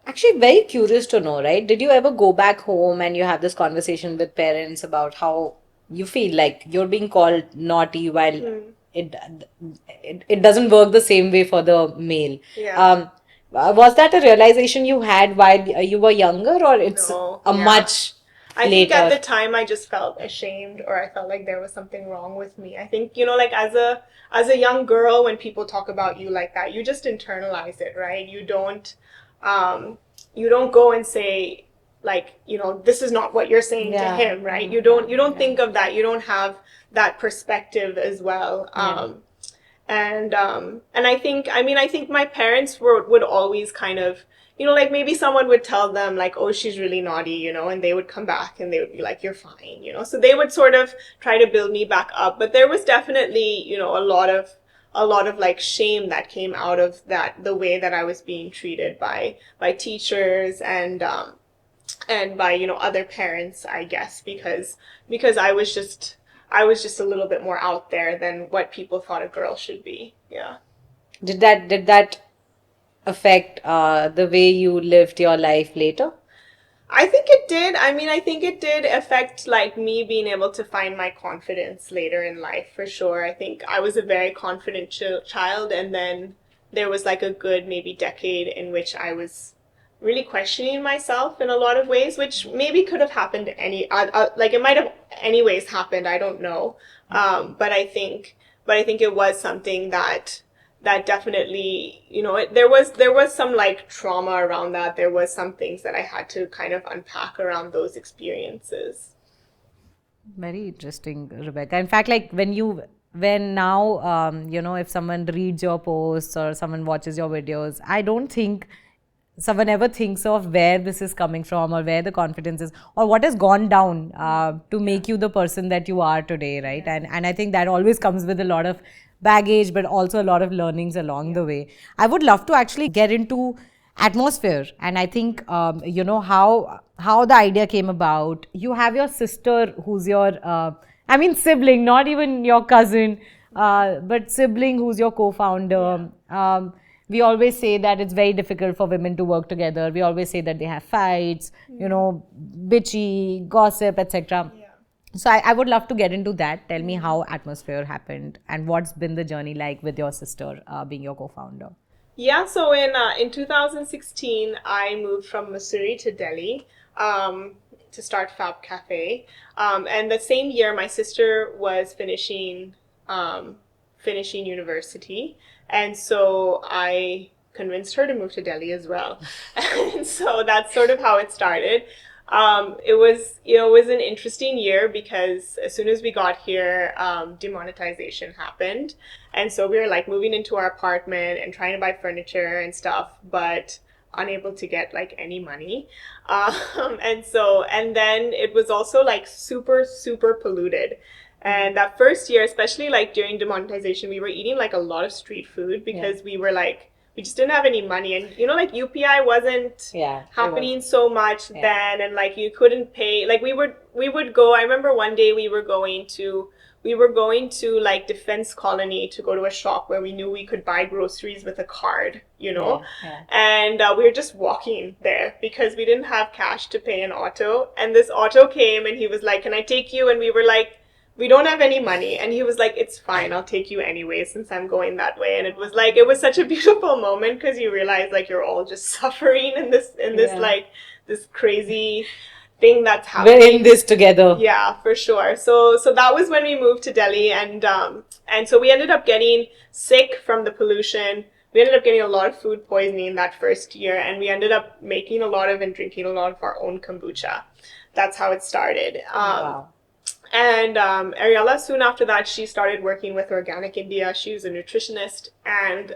Actually, very curious to know, right? Did you ever go back home and you have this conversation with parents about how you feel like you're being called naughty while it, it doesn't work the same way for the male? Yeah. Was that a realization you had while you were younger, or it's No, a yeah. much I think later? at the time I just felt ashamed, or I felt like there was something wrong with me. I think, like as a young girl, when people talk about you like that, you just internalize it, right? Um you don't go and say like, this is not what you're saying to him, right? You don't think of that. You don't have that perspective as well. And I think my parents would always kind of, like maybe someone would tell them like, oh, she's really naughty, and they would come back and they would be like, you're fine, so they would sort of try to build me back up. But there was definitely, a lot of like shame that came out of that, the way that I was being treated by teachers and by, other parents, I guess, because I was just a little bit more out there than what people thought a girl should be. Yeah. Did that affect the way you lived your life later? I think it did. I mean, I think it did affect like me being able to find my confidence later in life, for sure. I think I was a very confident child, and then there was like a good maybe decade in which I was really questioning myself in a lot of ways, which maybe could have happened like it might have anyways happened. I don't know. But I think it was something that definitely, there was some like trauma around that. There was some things that I had to kind of unpack around those experiences. Very interesting, Rebecca. In fact, like when now, if someone reads your posts or someone watches your videos, I don't think someone ever thinks of where this is coming from or where the confidence is or what has gone down to make you the person that you are today, right? And I think that always comes with a lot of baggage, but also a lot of learnings along the way. I would love to actually get into atmosphere, and I think how the idea came about. You have your sister who's your sibling, not even your cousin, but sibling who's your co-founder. We always say that it's very difficult for women to work together. We always say that they have fights, bitchy, gossip, etc. So I would love to get into that. Tell me how Atmosphere happened and what's been the journey like with your sister being your co-founder. Yeah, so in 2016, I moved from Missouri to Delhi, to start Fab Cafe. And the same year, my sister was finishing university, and so I convinced her to move to Delhi as well. And so that's sort of how it started. It was an interesting year because as soon as we got here, demonetization happened, and so we were like moving into our apartment and trying to buy furniture and stuff, but unable to get like any money. And then it was also like super, super polluted. And that first year, especially like during demonetization, we were eating like a lot of street food because we were like, we just didn't have any money. And like UPI wasn't happening so much then, and like you couldn't pay. Like we would go. I remember one day we were going to we were going to like Defense Colony to go to a shop where we knew we could buy groceries with a card, you know. And we were just walking there because we didn't have cash to pay an auto. And this auto came and he was like, "Can I take you?" And we were like, "We don't have any money." And he was like, "It's fine, I'll take you anyway since I'm going that way." And it was like, it was such a beautiful moment because you realize like you're all just suffering in this like this crazy thing that's happening. We're in this together. Yeah, for sure. So that was when we moved to Delhi, and so we ended up getting sick from the pollution. We ended up getting a lot of food poisoning that first year, and we ended up making a lot of and drinking a lot of our own kombucha. That's how it started. Wow. And Ariella, soon after that, she started working with Organic India. She was a nutritionist, and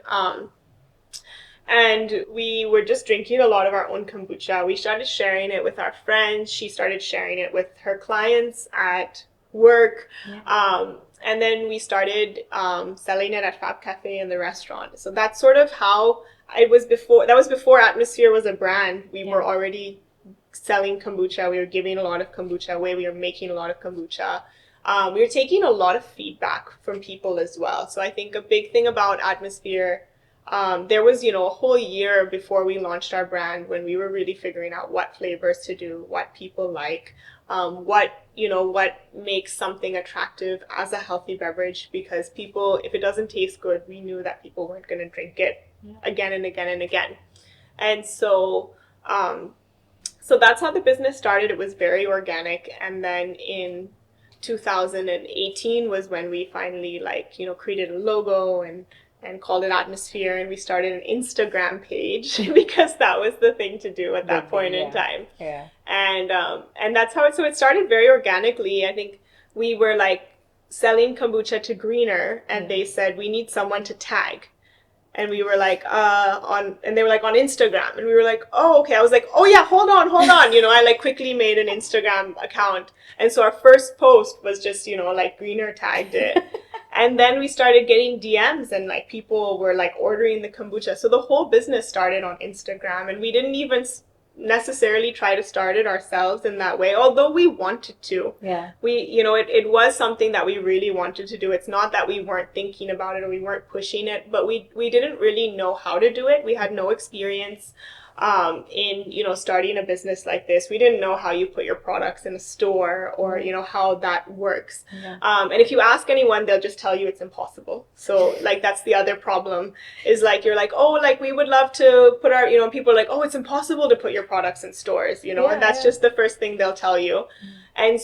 we were just drinking a lot of our own kombucha. We started sharing it with our friends. She started sharing it with her clients at work. And then we started selling it at Fab Cafe in the restaurant. So that's sort of how it was before. That was before Atmosphere was a brand. We were already selling kombucha. We were giving a lot of kombucha away. We were making a lot of kombucha. We were taking a lot of feedback from people as well. So I think a big thing about Atmosphere, there was, a whole year before we launched our brand when we were really figuring out what flavors to do, what people like, what makes something attractive as a healthy beverage, because people, if it doesn't taste good, we knew that people weren't going to drink it again and again and again. And so that's how the business started. It was very organic. And then in 2018 was when we finally created a logo and called it Atmosphere, and we started an Instagram page because that was the thing to do at that point in time. Yeah. And that's how it started very organically. I think we were like selling kombucha to Greener, and they said, "We need someone to tag." And we were like, and they were like, on Instagram. And we were like, "Oh, okay." I was like, "Oh yeah, hold on." I like quickly made an Instagram account. And so our first post was just, like Greener tagged it. And then we started getting DMs and like people were like ordering the kombucha. So the whole business started on Instagram, and we didn't even necessarily try to start it ourselves in that way, although we wanted to. It was something that we really wanted to do. It's not that we weren't thinking about it or we weren't pushing it, but we didn't really know how to do it. We had no experience in starting a business like this. We didn't know how you put your products in a store or how that works. And if you ask anyone, they'll just tell you it's impossible. So like that's the other problem, is like you're like, "Oh, like we would love to put our," people are like, "Oh, it's impossible to put your products in stores," and that's just the first thing they'll tell you. And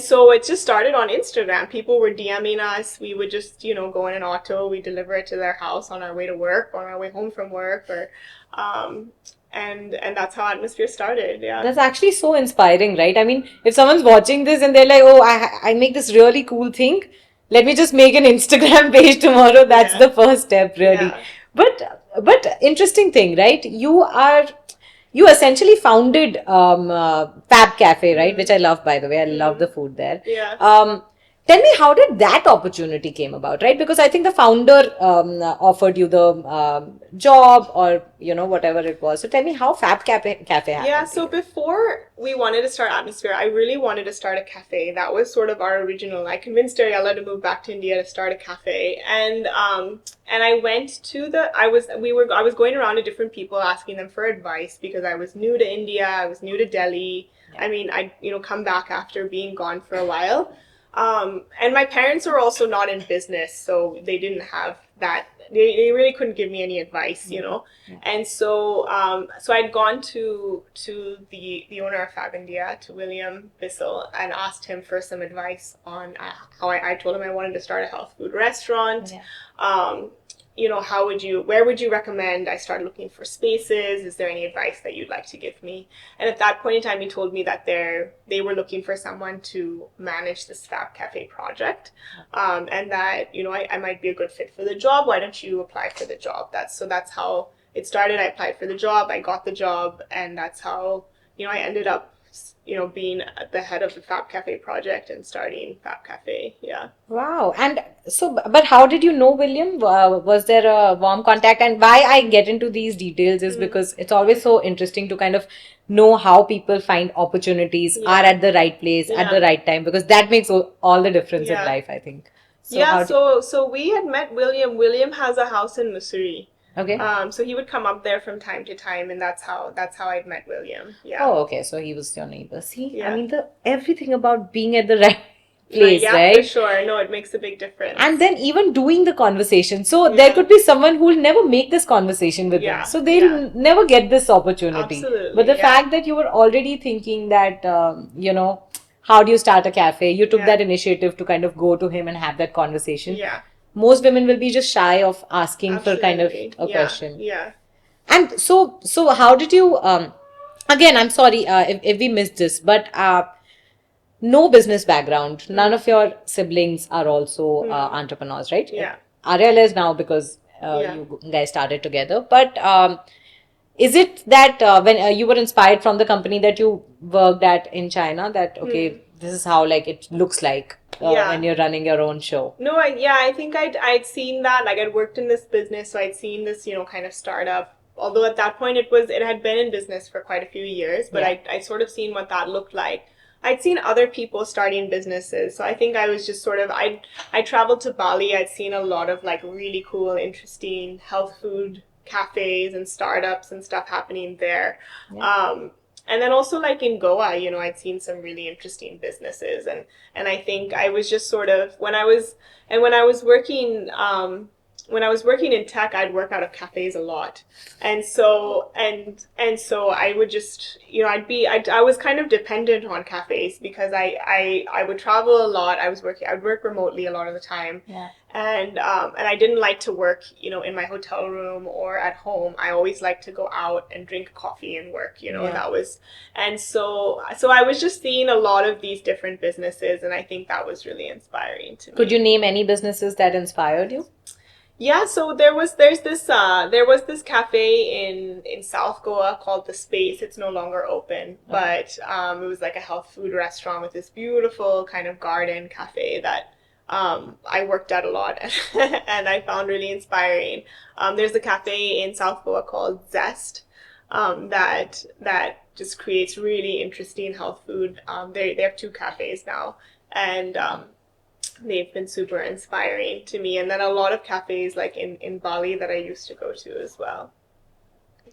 so it just started on Instagram. People were DMing us. We would just, go in an auto. We deliver it to their house on our way to work, on our way home from work, or, and that's how Atmosphere started. Yeah. That's actually so inspiring, right? I mean, if someone's watching this and they're like, "Oh, I make this really cool thing. Let me just make an Instagram page tomorrow." That's the first step, really. But interesting thing, right? You essentially founded Fab Cafe, right? Which I love, by the way. I love the food there. Tell me, how did that opportunity came about, right? Because I think the founder offered you the job or, whatever it was. So tell me how Fab Cafe happened. Yeah, so before we wanted to start Atmosphere, I really wanted to start a cafe. That was sort of our original. I convinced Ariella to move back to India to start a cafe. And I went to I was going around to different people asking them for advice because I was new to India, I was new to Delhi. I mean, I'd, come back after being gone for a while. And my parents were also not in business, so they didn't have that. They really couldn't give me any advice, And so I'd gone to the owner of Fab India, to William Bissell, and asked him for some advice on how I told him I wanted to start a health food restaurant. Where would you recommend I start looking for spaces? Is there any advice that you'd like to give me? And at that point in time, he told me that they were looking for someone to manage this Fab Cafe project, and that, I might be a good fit for the job. Why don't you apply for the job? That's how it started. I applied for the job, I got the job, and that's how, I ended up being at the head of the Fab Cafe project and starting Fab Cafe. Yeah. Wow. And so, but how did you know William? Was there a warm contact? And why I get into these details is because it's always so interesting to kind of know how people find opportunities, are at the right place at the Yeah. right time, because that makes all the difference in Yeah. life, I think. So Yeah, how did, so we had met William. William has a house in Missouri. okay. So he would come up there from time to time, and that's how I'd met William. Yeah. Oh, okay. So he was your neighbor. See, I Yeah. mean, the everything about being at the right No, place, yeah, for right? sure. No, it makes a big difference. And then even doing the conversation. So there Yeah. could be someone who will never make this conversation with them. Yeah, So they'll yeah. never get this opportunity. Absolutely, But the yeah. fact that you were already thinking that, how do you start a cafe? You took Yeah. that initiative to kind of go to him and have that conversation. Yeah. Most women will be just shy of asking for kind of Absolutely. a Yeah. question. Yeah. And so how did you, again, I'm sorry if we missed this, but no business background. None of your siblings are also entrepreneurs, right? Yeah. Ariel is now because Yeah. you guys started together. But is it that when you were inspired from the company that you worked at in China, that okay, this is how like it looks like Yeah. when you're running your own show? No, I think I'd seen that. Like I'd worked in this business, so I'd seen this, kind of startup. Although at that point it had been in business for quite a few years, but Yeah. I sort of seen what that looked like. I'd seen other people starting businesses, so I think I was just sort of I traveled to Bali. I'd seen a lot of like really cool, interesting health food cafes and startups and stuff happening there. And then also like in Goa, I'd seen some really interesting businesses, and I think I was just sort of when I was working in tech, I'd work out of cafes a lot, and so I would just I was kind of dependent on cafes because I would travel a lot. I'd work remotely a lot of the time, Yeah. and I didn't like to work in my hotel room or at home. I always liked to go out and drink coffee and work. Yeah. That was, and so I was just seeing a lot of these different businesses, and I think that was really inspiring to me. Could you name any businesses that inspired you? Yeah, so there was this cafe in South Goa called The Space. It's no longer open, but it was like a health food restaurant with this beautiful kind of garden cafe that I worked at a lot and I found really inspiring. There's a cafe in South Goa called Zest that just creates really interesting health food. They have two cafes now, and they've been super inspiring to me. And then a lot of cafes like in Bali that I used to go to as well.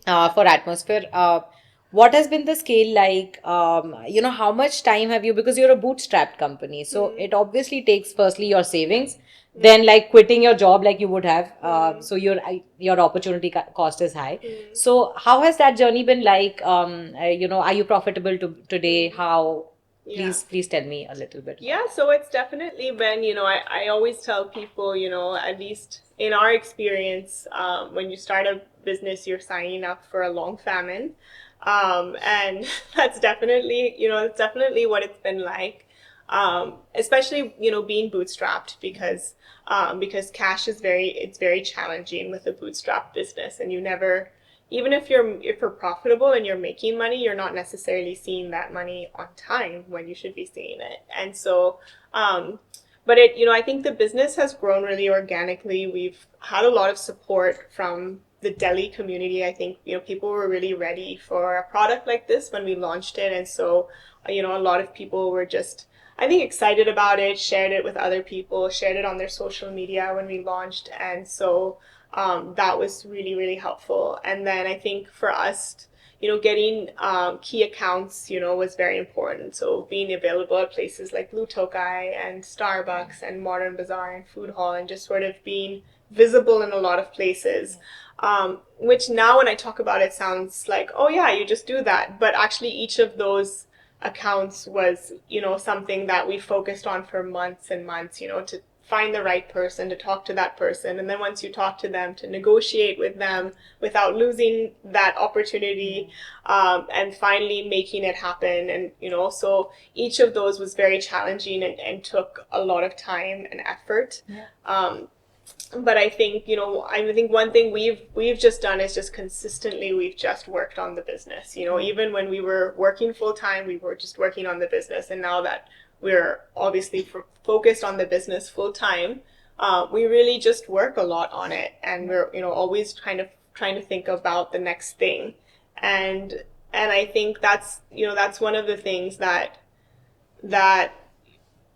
For Atmosphere, what has been the scale like? How much time have you, because you're a bootstrapped company, so it obviously takes firstly your savings, then like quitting your job like you would have, so your opportunity cost is high. So how has that journey been like? Are you profitable today? How? Yeah. Please tell me a little bit. Yeah, so it's definitely been, I always tell people, at least in our experience, when you start a business, you're signing up for a long famine. And that's definitely, it's definitely what it's been like. Especially, being bootstrapped because cash is it's very challenging with a bootstrap business, and you never, even if you're profitable and you're making money, you're not necessarily seeing that money on time when you should be seeing it. And so, but I think the business has grown really organically. We've had a lot of support from the Delhi community. I think, people were really ready for a product like this when we launched it. And so, a lot of people were just, I think, excited about it, shared it with other people, shared it on their social media when we launched. And so, that was really, really helpful. And then I think for us, getting key accounts, was very important. So being available at places like Blue Tokai and Starbucks and Modern Bazaar and Food Hall, and just sort of being visible in a lot of places, which now when I talk about it sounds like, oh yeah, you just do that. But actually each of those accounts was, something that we focused on for months and months, to find the right person, to talk to that person, and then once you talk to them, to negotiate with them without losing that opportunity, and finally making it happen. And so each of those was very challenging and took a lot of time and effort. but I think, I think one thing we've just done is just consistently we've just worked on the business. Even when we were working full time, we were just working on the business, and now that we're obviously focused on the business full time, we really just work a lot on it, and we're always kind of trying to think about the next thing, and I think that's one of the things that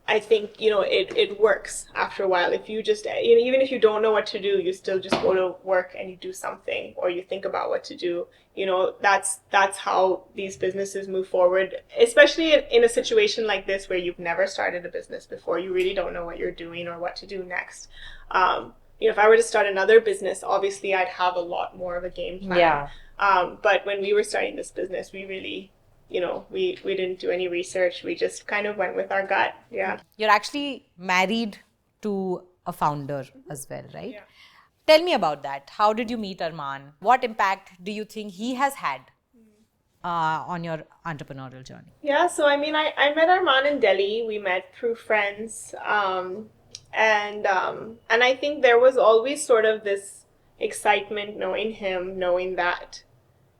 I think, it works after a while. If you just, even if you don't know what to do, you still just go to work and you do something, or you think about what to do. That's how these businesses move forward, especially in a situation like this where you've never started a business before. You really don't know what you're doing or what to do next. If I were to start another business, obviously I'd have a lot more of a game plan. Yeah. But when we were starting this business, we really, we didn't do any research. We just kind of went with our gut. Yeah. You're actually married to a founder as well, right? Yeah. Tell me about that. How did you meet Arman? What impact do you think he has had on your entrepreneurial journey? Yeah, so I mean, I met Arman in Delhi. We met through friends. And I think there was always sort of this excitement knowing him, knowing that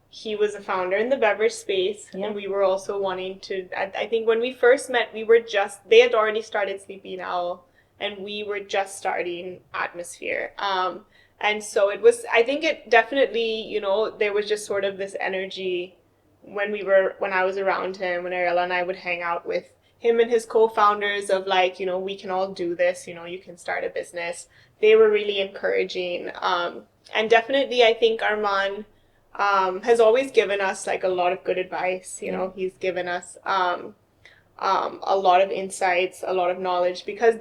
he was a founder in the beverage space, Yeah. and we were also wanting to. I think when we first met, they had already started Sleepy Owl, and we were just starting Atmosphere. And so I think it definitely, there was just sort of this energy when I was around him, when Ariella and I would hang out with him and his co-founders of like, we can all do this, you can start a business. They were really encouraging. And definitely I think Arman has always given us like a lot of good advice. He's given us a lot of insights, a lot of knowledge, because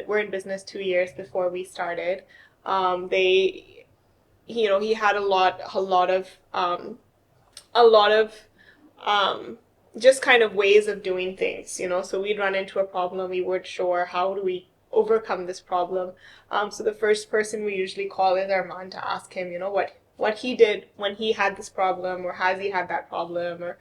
were in business 2 years before we started. He had a lot of just kind of ways of doing things. So we'd run into a problem, we weren't sure how do we overcome this problem. So the first person we usually call is Arman to ask him, what he did when he had this problem, or has he had that problem, or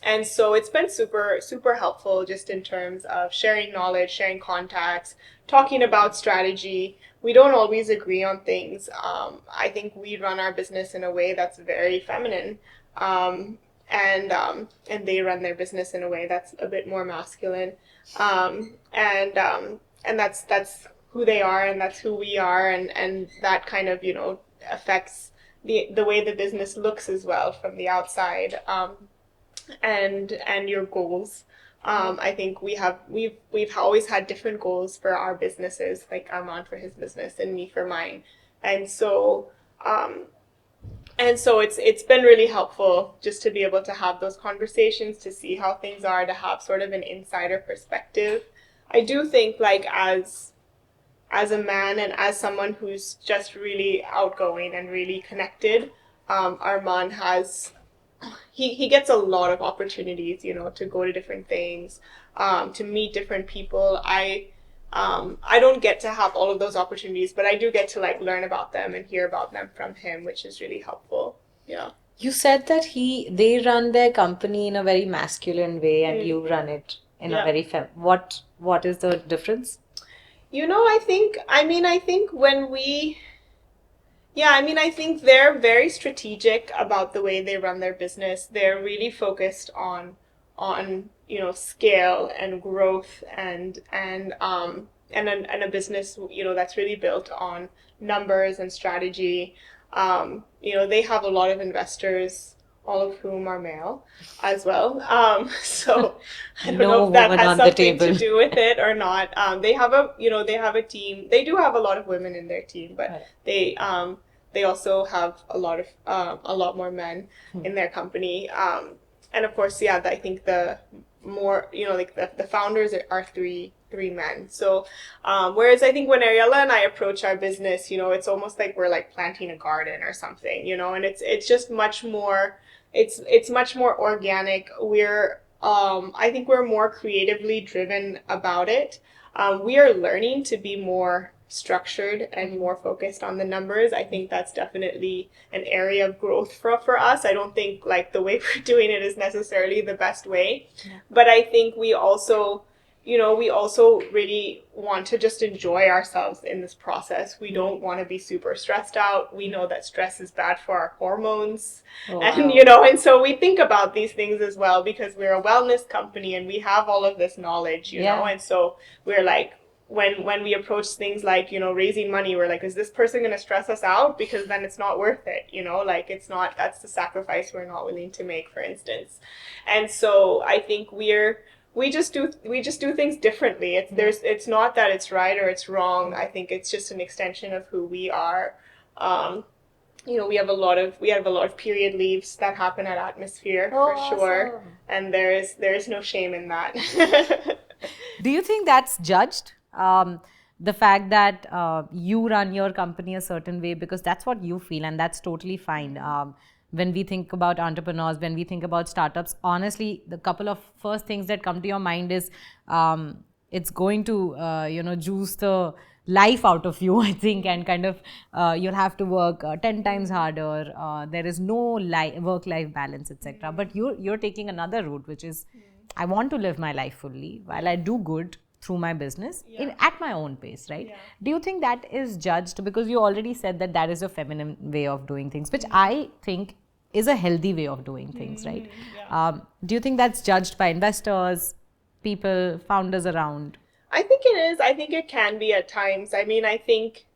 and so it's been super, super helpful just in terms of sharing knowledge, sharing contacts, talking about strategy. We don't always agree on things. I think we run our business in a way that's very feminine, and they run their business in a way that's a bit more masculine, and that's who they are, and that's who we are, and that kind of affects the way the business looks as well from the outside, and your goals. I think we've always had different goals for our businesses, like Arman for his business and me for mine, and so it's been really helpful just to be able to have those conversations, to see how things are, to have sort of an insider perspective. I do think like as a man and as someone who's just really outgoing and really connected, Arman he gets a lot of opportunities, to go to different things, to meet different people. I don't get to have all of those opportunities, but I do get to like learn about them and hear about them from him, which is really helpful. Yeah. You said that they run their company in a very masculine way, and you run it in a very what is the difference? I think when we, yeah, I think they're very strategic about the way they run their business. They're really focused on scale and growth, and a business that's really built on numbers and strategy. They have a lot of investors, all of whom are male as well. So I don't know if that has something to do with it or not. They have a team. They do have a lot of women in their team, but they also have a lot more men in their company. And of course, yeah, I think the more, like the founders are three men. So, whereas I think when Ariella and I approach our business, it's almost like we're like planting a garden or something, and it's just much more, it's much more organic. I think we're more creatively driven about it. We are learning to be more structured and more focused on the numbers. I think that's definitely an area of growth for us. I don't think like the way we're doing it is necessarily the best way, but I think we also we also really want to just enjoy ourselves in this process. We don't want to be super stressed out. We know that stress is bad for our hormones. Oh, And, wow. and so we think about these things as well because we're a wellness company and we have all of this knowledge, Yeah. and so we're like, when we approach things like, raising money, we're like, is this person going to stress us out? Because then it's not worth it, like it's not, that's the sacrifice we're not willing to make, for instance. And so I think we just do things differently. It's not that it's right or it's wrong. I think it's just an extension of who we are. Um, we have a lot of period leaves that happen at Atmosphere for sure, Awesome. and there is no shame in that. Do you think that's judged? The fact that you run your company a certain way because that's what you feel, and that's totally fine. When we think about entrepreneurs, when we think about startups, honestly, the couple of first things that come to your mind is it's going to, juice the life out of you, I think, and kind of you'll have to work 10 times harder. There is no work-life balance, etc. But you're taking another route, which is I want to live my life fully while I do good through my business at my own pace, right? Yeah. Do you think that is judged? Because you already said that that is a feminine way of doing things, which I think is a healthy way of doing things, right? Yeah. Do you think that's judged by investors, people, founders around? I think it is. I think it can be at times. I mean, I think,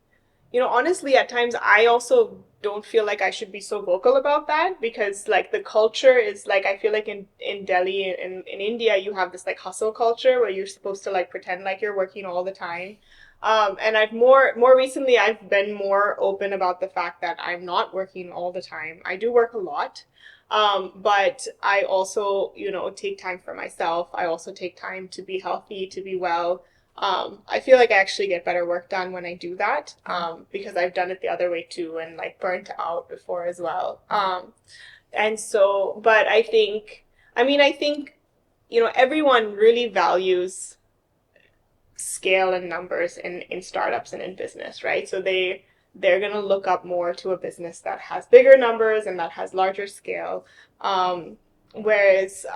honestly, at times I also don't feel like I should be so vocal about that because like the culture is like, I feel like in Delhi in India you have this like hustle culture where you're supposed to like pretend like you're working all the time. And I've more recently I've been more open about the fact that I'm not working all the time. I do work a lot. But I also, take time for myself. I also take time to be healthy, to be well. I feel like I actually get better work done when I do that, because I've done it the other way too and like burnt out before as well. And so, but I think, everyone really values scale and numbers in startups and in business, right? So they're gonna look up more to a business that has bigger numbers and that has larger scale. Um, whereas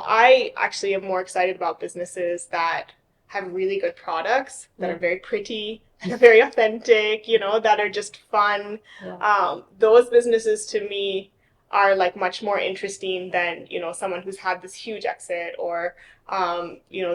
I actually am more excited about businesses that have really good products that are very pretty, that are very authentic, that are just fun. Those businesses to me are like much more interesting than someone who's had this huge exit or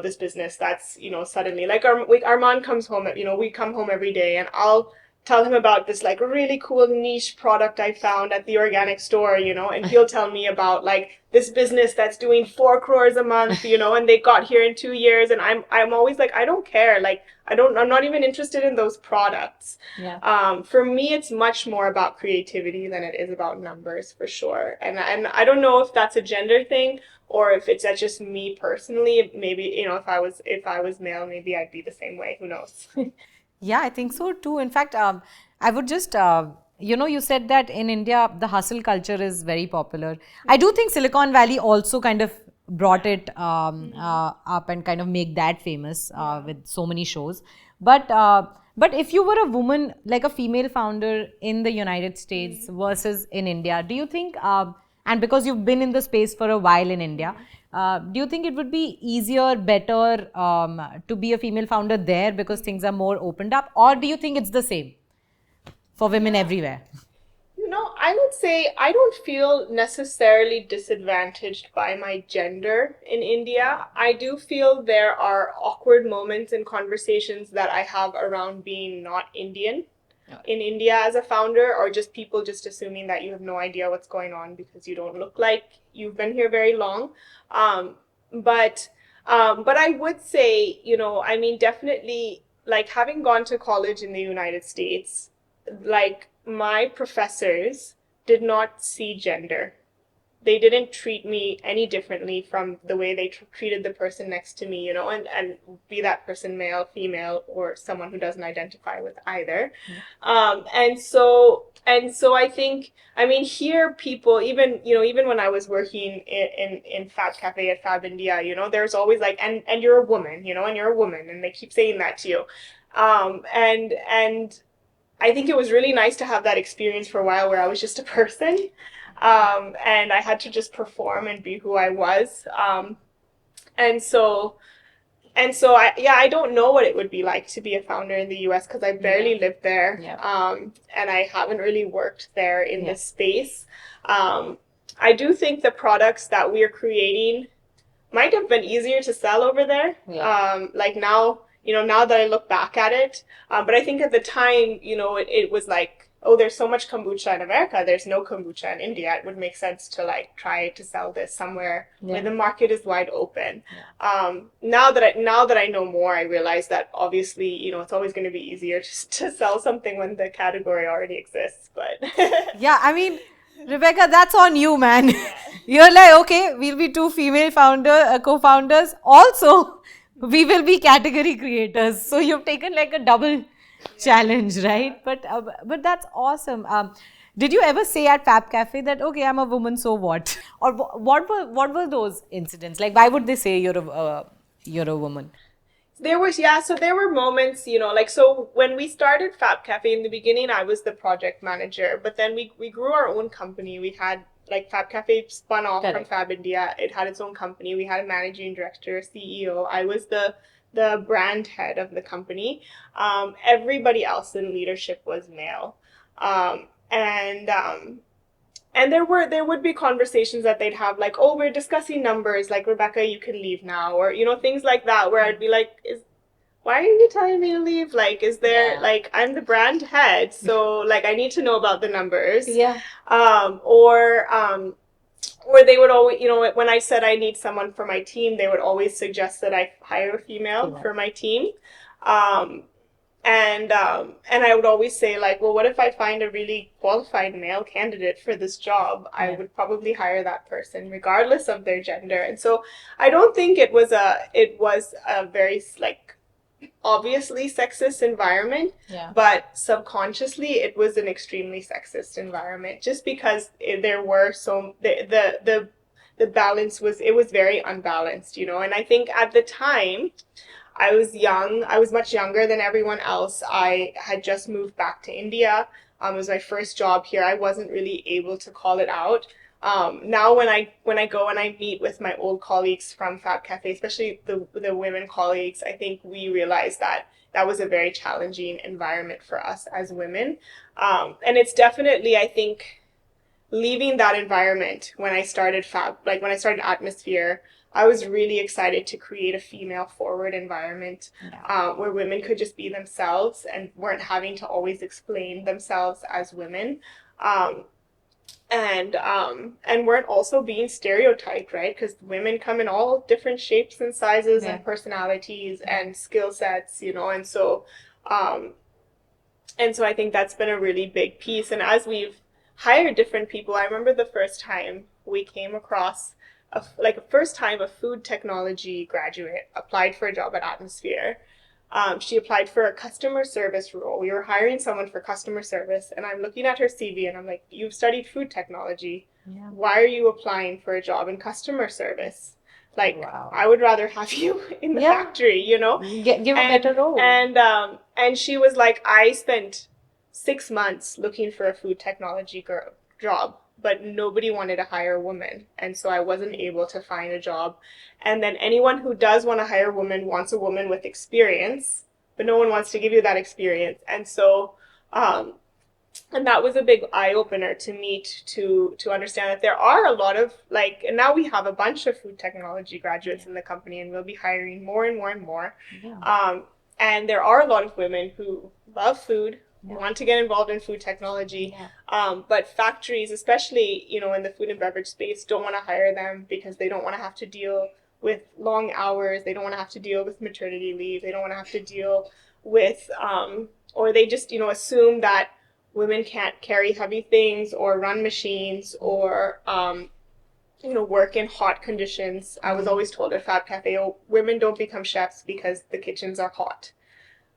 this business that's suddenly like Armand comes home we come home every day and I'll tell him about this like really cool niche product I found at the organic store, and he'll tell me about like this business that's doing 4 crores a month, and they got here in 2 years, and I'm always like, I don't care, like I'm not even interested in those products. Yeah. For me, it's much more about creativity than it is about numbers for sure, and I don't know if that's a gender thing or if it's just me personally. Maybe if I was male, maybe I'd be the same way. Who knows? Yeah, I think so too. In fact, I would just, you said that in India, the hustle culture is very popular. I do think Silicon Valley also kind of brought it up and kind of make that famous with so many shows. But if you were a woman, like a female founder in the United States versus in India, do you think, and because you've been in the space for a while in India, do you think it would be easier, better to be a female founder there because things are more opened up? Or do you think it's the same for women everywhere? I would say I don't feel necessarily disadvantaged by my gender in India. I do feel there are awkward moments in conversations that I have around being not Indian in India as a founder, or just people just assuming that you have no idea what's going on because you don't look like you've been here very long. Um, but but I would say, definitely, like having gone to college in the United States, like my professors did not see gender. They didn't treat me any differently from the way they treated the person next to me, and be that person male, female, or someone who doesn't identify with either. And so I think, here people, even when I was working in Fab Cafe at Fab India, there's always like, and you're a woman, and you're a woman, and they keep saying that to you. And I think it was really nice to have that experience for a while where I was just a person. And I had to just perform and be who I was. And so I don't know what it would be like to be a founder in the US because I barely lived there. And I haven't really worked there in this space. I do think the products that we are creating might have been easier to sell over there. Like now, now that I look back at it. But I think at the time, it was like, oh, there's so much kombucha in America. There's no kombucha in India. It would make sense to like try to sell this somewhere where the market is wide open. Now that I know more, I realize that obviously, it's always going to be easier to sell something when the category already exists. But yeah, I mean, Rebekah, that's on you, man. You're like, okay, we'll be two female co-founders. Also, we will be category creators. So you've taken like a double challenge, right? But that's awesome. Did you ever say at Fab Cafe that, okay, I'm a woman, so what? Or what were those incidents? Like, why would they say you're a woman? So there were moments, like, so when we started Fab Cafe in the beginning, I was the project manager, but then we grew our own company. We had, like, Fab Cafe spun off from Fab India. It had its own company. We had a managing director, CEO. I was the brand head of the company. Everybody else in leadership was male. And there would be conversations that they'd have like, oh, we're discussing numbers, like, Rebekah, you can leave now, or things like that, where I'd be like, why are you telling me to leave? Like, is there like, I'm the brand head, so like I need to know about the numbers. Or they would always, when I said I need someone for my team, they would always suggest that I hire a female for my team. And I would always say, like, well, what if I find a really qualified male candidate for this job? I would probably hire that person regardless of their gender. And so I don't think it was a very like obviously sexist environment, but subconsciously it was an extremely sexist environment just because there were the balance was very unbalanced, and I think at the time I was young. I was much younger than everyone else. I had just moved back to India. It was my first job here. I wasn't really able to call it out. Now when I go and I meet with my old colleagues from Fab Cafe, especially the women colleagues, I think we realized that was a very challenging environment for us as women. And it's definitely, I think, leaving that environment when I started when I started Atmosphere, I was really excited to create a female forward environment where women could just be themselves and weren't having to always explain themselves as women. And weren't also being stereotyped, right? Because women come in all different shapes and sizes and personalities and skill sets, and so I think that's been a really big piece. And as we've hired different people, I remember the first time we came across a food technology graduate applied for a job at Atmosphere. She applied for a customer service role. We were hiring someone for customer service, and I'm looking at her CV and I'm like, you've studied food technology. Why are you applying for a job in customer service? Like, I would rather have you in the factory, Give a better role. And she was like, I spent 6 months looking for a food technology job, but nobody wanted to hire a woman. And so I wasn't able to find a job. And then anyone who does want to hire a woman wants a woman with experience, but no one wants to give you that experience. And so, and that was a big eye-opener to me to understand that there are a lot of, like, and now we have a bunch of food technology graduates in the company, and we'll be hiring more and more and more. And there are a lot of women who love food, want to get involved in food technology, but factories, especially, in the food and beverage space, don't want to hire them because they don't want to have to deal with long hours. They don't want to have to deal with maternity leave. They don't want to have to deal with, or they just, assume that women can't carry heavy things or run machines or, work in hot conditions. I was always told at Fab Cafe, oh, women don't become chefs because the kitchens are hot.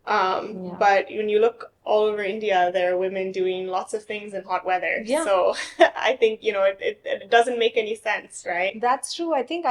But when you look all over India, there are women doing lots of things in hot weather. So I think, it doesn't make any sense, right? That's true. I think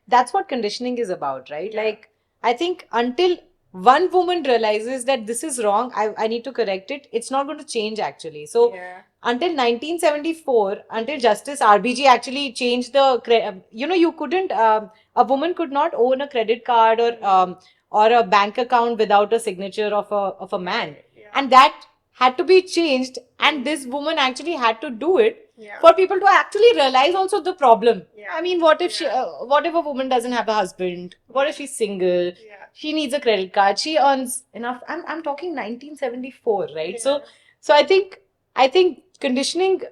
that's what conditioning is about, right? Like, I think until one woman realizes that this is wrong, I need to correct it, it's not going to change actually. So Yeah. until 1974, until Justice RBG actually changed the, you couldn't, a woman could not own a credit card or a bank account without a signature of a man. Yeah. And that had to be changed, and this woman actually had to do it Yeah. for people to actually realize also the problem. Yeah. I mean, what if she, Yeah. what if a woman doesn't have a husband? What if she's single? Yeah. She needs a credit card. She earns enough. I'm talking 1974, right? Yeah. So I think conditioning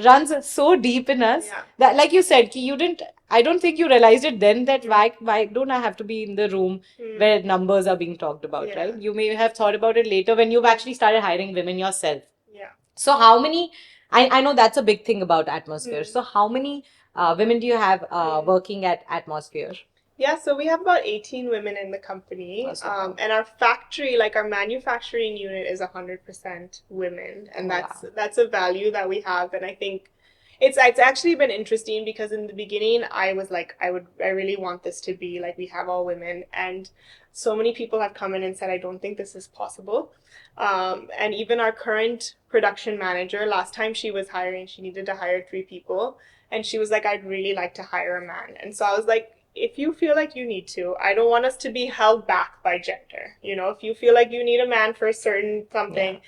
runs so deep in us Yeah. that, like you said, ki you didn't. I don't think you realized it then that why don't I have to be in the room where numbers are being talked about, Yeah. right? You may have thought about it later when you've actually started hiring women yourself. Yeah. So how many? I know that's a big thing about Atmosphere. So how many women do you have working at Atmosphere? Yeah, so we have about 18 women in the company. Awesome. And our factory, like our manufacturing unit is 100% women. And that's a value that we have. And I think it's actually been interesting because in the beginning I was like, I really want this to be like we have all women. And so many people have come in and said, I don't think this is possible. And even our current production manager, last time she was hiring, she needed to hire 3 people. And she was like, I'd really like to hire a man. And so I was like, if you feel like you need to, I don't want us to be held back by gender. You know, if you feel like you need a man for a certain something.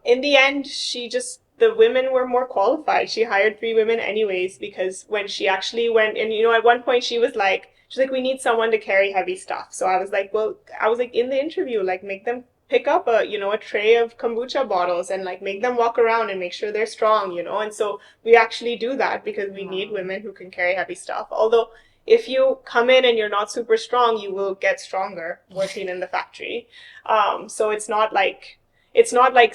In the end, the women were more qualified. She hired 3 women anyways, because when she actually went, and at one point she's like, we need someone to carry heavy stuff. So I was like, in the interview, like, make them pick up a tray of kombucha bottles and like make them walk around and make sure they're strong, and so we actually do that because we need women who can carry heavy stuff. Although if you come in and you're not super strong, you will get stronger working in the factory. So it's not like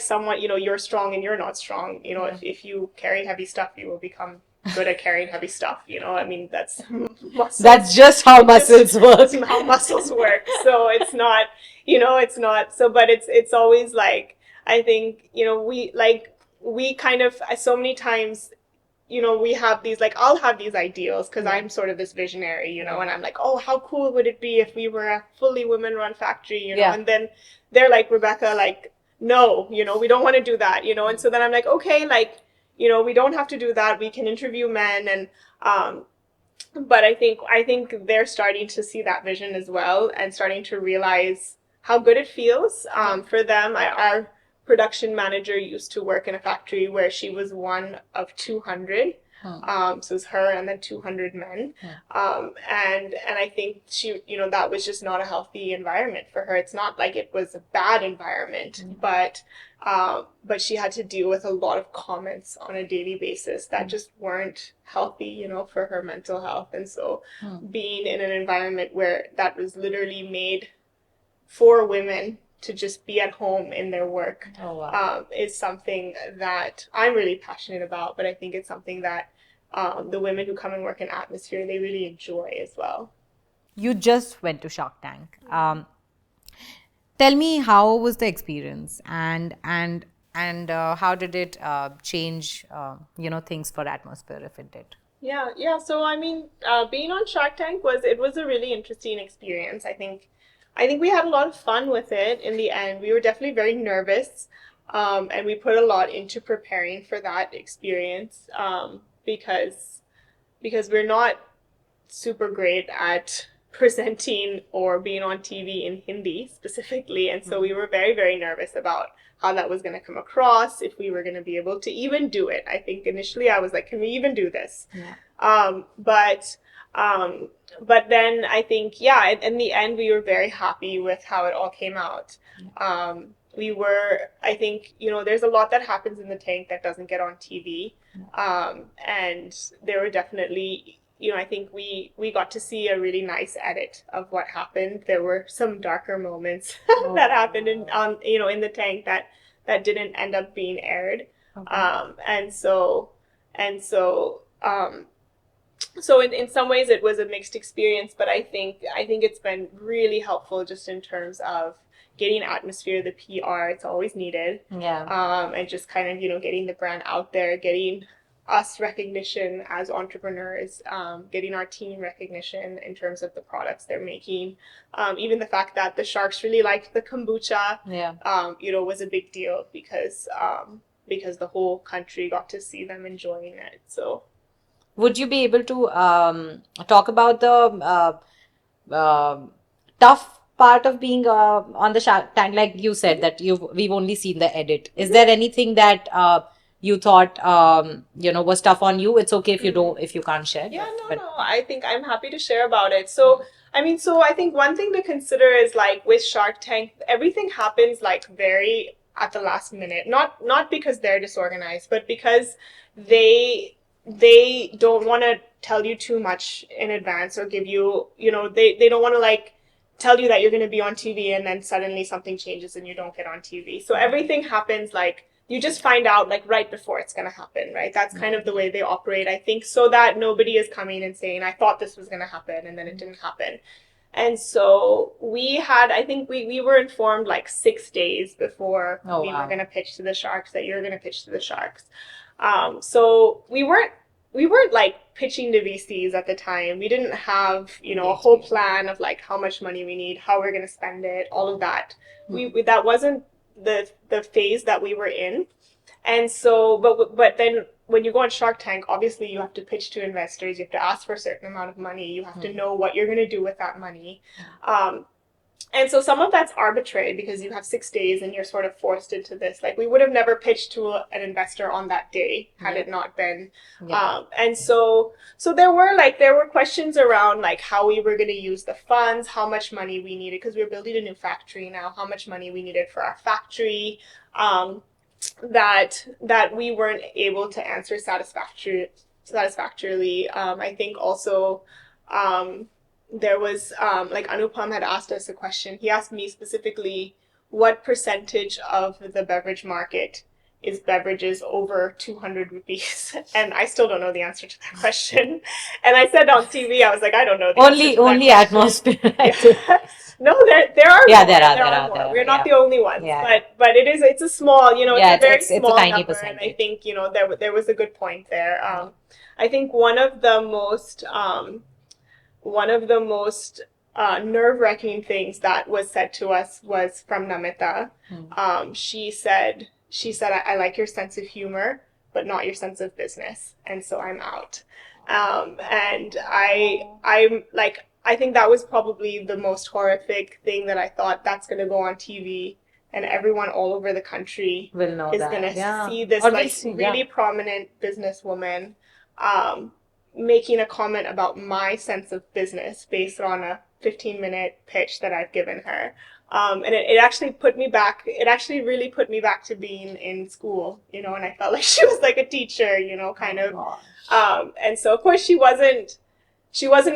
someone, you're strong and you're not strong. If you carry heavy stuff, you will become good at carrying heavy stuff. I mean, that's muscles. That's just how muscles work. That's how muscles work. So it's not, it's not. So, but it's always like, I think, we kind of, so many times, we have these, like, I'll have these ideals because I'm sort of this visionary, and I'm like, oh, how cool would it be if we were a fully women-run factory, and then they're like, Rebekah, like, no, we don't want to do that, and so then I'm like, okay, like, we don't have to do that. We can interview men, and but I think they're starting to see that vision as well and starting to realize how good it feels for them. Our production manager used to work in a factory where she was one of 200. So it was her and then 200 men. And I think she, that was just not a healthy environment for her. It's not like it was a bad environment, but she had to deal with a lot of comments on a daily basis that just weren't healthy, for her mental health. And so being in an environment where that was literally made for women to just be at home in their work is something that I'm really passionate about, but I think it's something that the women who come and work in Atmosphere, they really enjoy as well. You just went to Shark Tank. Tell me, how was the experience, and how did it change things for Atmosphere, if it did? Yeah. So I mean, being on Shark Tank was a really interesting experience. I think we had a lot of fun with it in the end. We were definitely very nervous, and we put a lot into preparing for that experience because we're not super great at presenting or being on TV in Hindi specifically. And so we were very, very nervous about how that was going to come across, if we were going to be able to even do it. I think initially I was like, can we even do this? But then I think, in the end, we were very happy with how it all came out. I think, there's a lot that happens in the tank that doesn't get on TV. And there were definitely, I think we got to see a really nice edit of what happened. There were some darker moments that happened in the tank that didn't end up being aired. So in some ways it was a mixed experience, but I think it's been really helpful just in terms of getting Atmosphere, the PR. It's always needed. And just kind of, getting the brand out there, getting us recognition as entrepreneurs, getting our team recognition in terms of the products they're making. Even the fact that the sharks really liked the kombucha, was a big deal because the whole country got to see them enjoying it. So, would you be able to talk about the uh, tough part of being on the Shark Tank? Like you said that we've only seen the edit. Is there anything that you thought was tough on you? It's okay if you don't, if you can't share. Yeah, no. I think I'm happy to share about it. So, I think one thing to consider is like with Shark Tank, everything happens like very at the last minute. Not because they're disorganized, but because they don't want to tell you too much in advance or give you, they don't want to like tell you that you're going to be on TV and then suddenly something changes and you don't get on TV. So everything happens like you just find out like right before it's going to happen, right? That's kind of the way they operate, I think, so that nobody is coming and saying, I thought this was going to happen and then it didn't happen. And so I think we were informed like 6 days before we were going to pitch to the Sharks that you're going to pitch to the Sharks. So we weren't like pitching to VCs at the time. We didn't have, a whole plan of like how much money we need, how we're going to spend it, all of that. That wasn't the phase that we were in. And so, but then when you go on Shark Tank, obviously you have to pitch to investors. You have to ask for a certain amount of money. You have to know what you're going to do with that money. And so some of that's arbitrary because you have 6 days and you're sort of forced into this. Like we would have never pitched to an investor on that day had it not been. And so there were questions around like how we were going to use the funds, how much money we needed because we were building a new factory now, how much money we needed for our factory. That we weren't able to answer satisfactorily. I think also there was like Anupam had asked us a question. He asked me specifically what percentage of the beverage market is beverages over 200 rupees, and I still don't know the answer to that question. And I said on TV, I was like, I don't know the answer to that Only question. Atmosphere. Yeah. No, there are Yeah, more. there There are more. We're not the only ones, but it's a small, Yeah, it's a very it's a small tiny number, and I percentage. think there was a good point there. I think one of the most nerve-wracking things that was said to us was from Namita. She said, I like your sense of humor, but not your sense of business, and so I'm out. And I'm like, I think that was probably the most horrific thing that I thought that's going to go on TV and everyone all over the country Will know is that. going to Yeah. see this Or like will see, really prominent businesswoman making a comment about my sense of business based on a 15-minute pitch that I've given her. And it actually really put me back to being in school, and I felt like she was like a teacher, kind of. And so of course she wasn't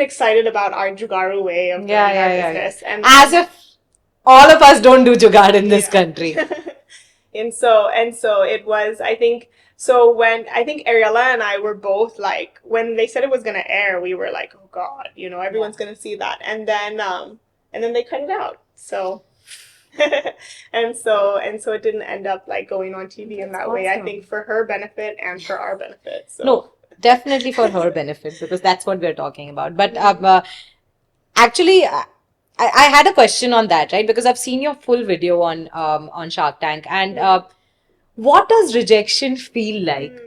excited about our Jugaru way of running our business. And as if all of us don't do jugaad in this country. and so it was, I think, so when I think Ariella and I were both like, when they said it was going to air, we were like, oh God, everyone's going to see that. And then they cut it out. So, and so it didn't end up like going on TV in that way, I think for her benefit and for our benefit. So. No, definitely for her benefit because that's what we're talking about. But actually, I had a question on that, right? Because I've seen your full video on Shark Tank, and what does rejection feel like?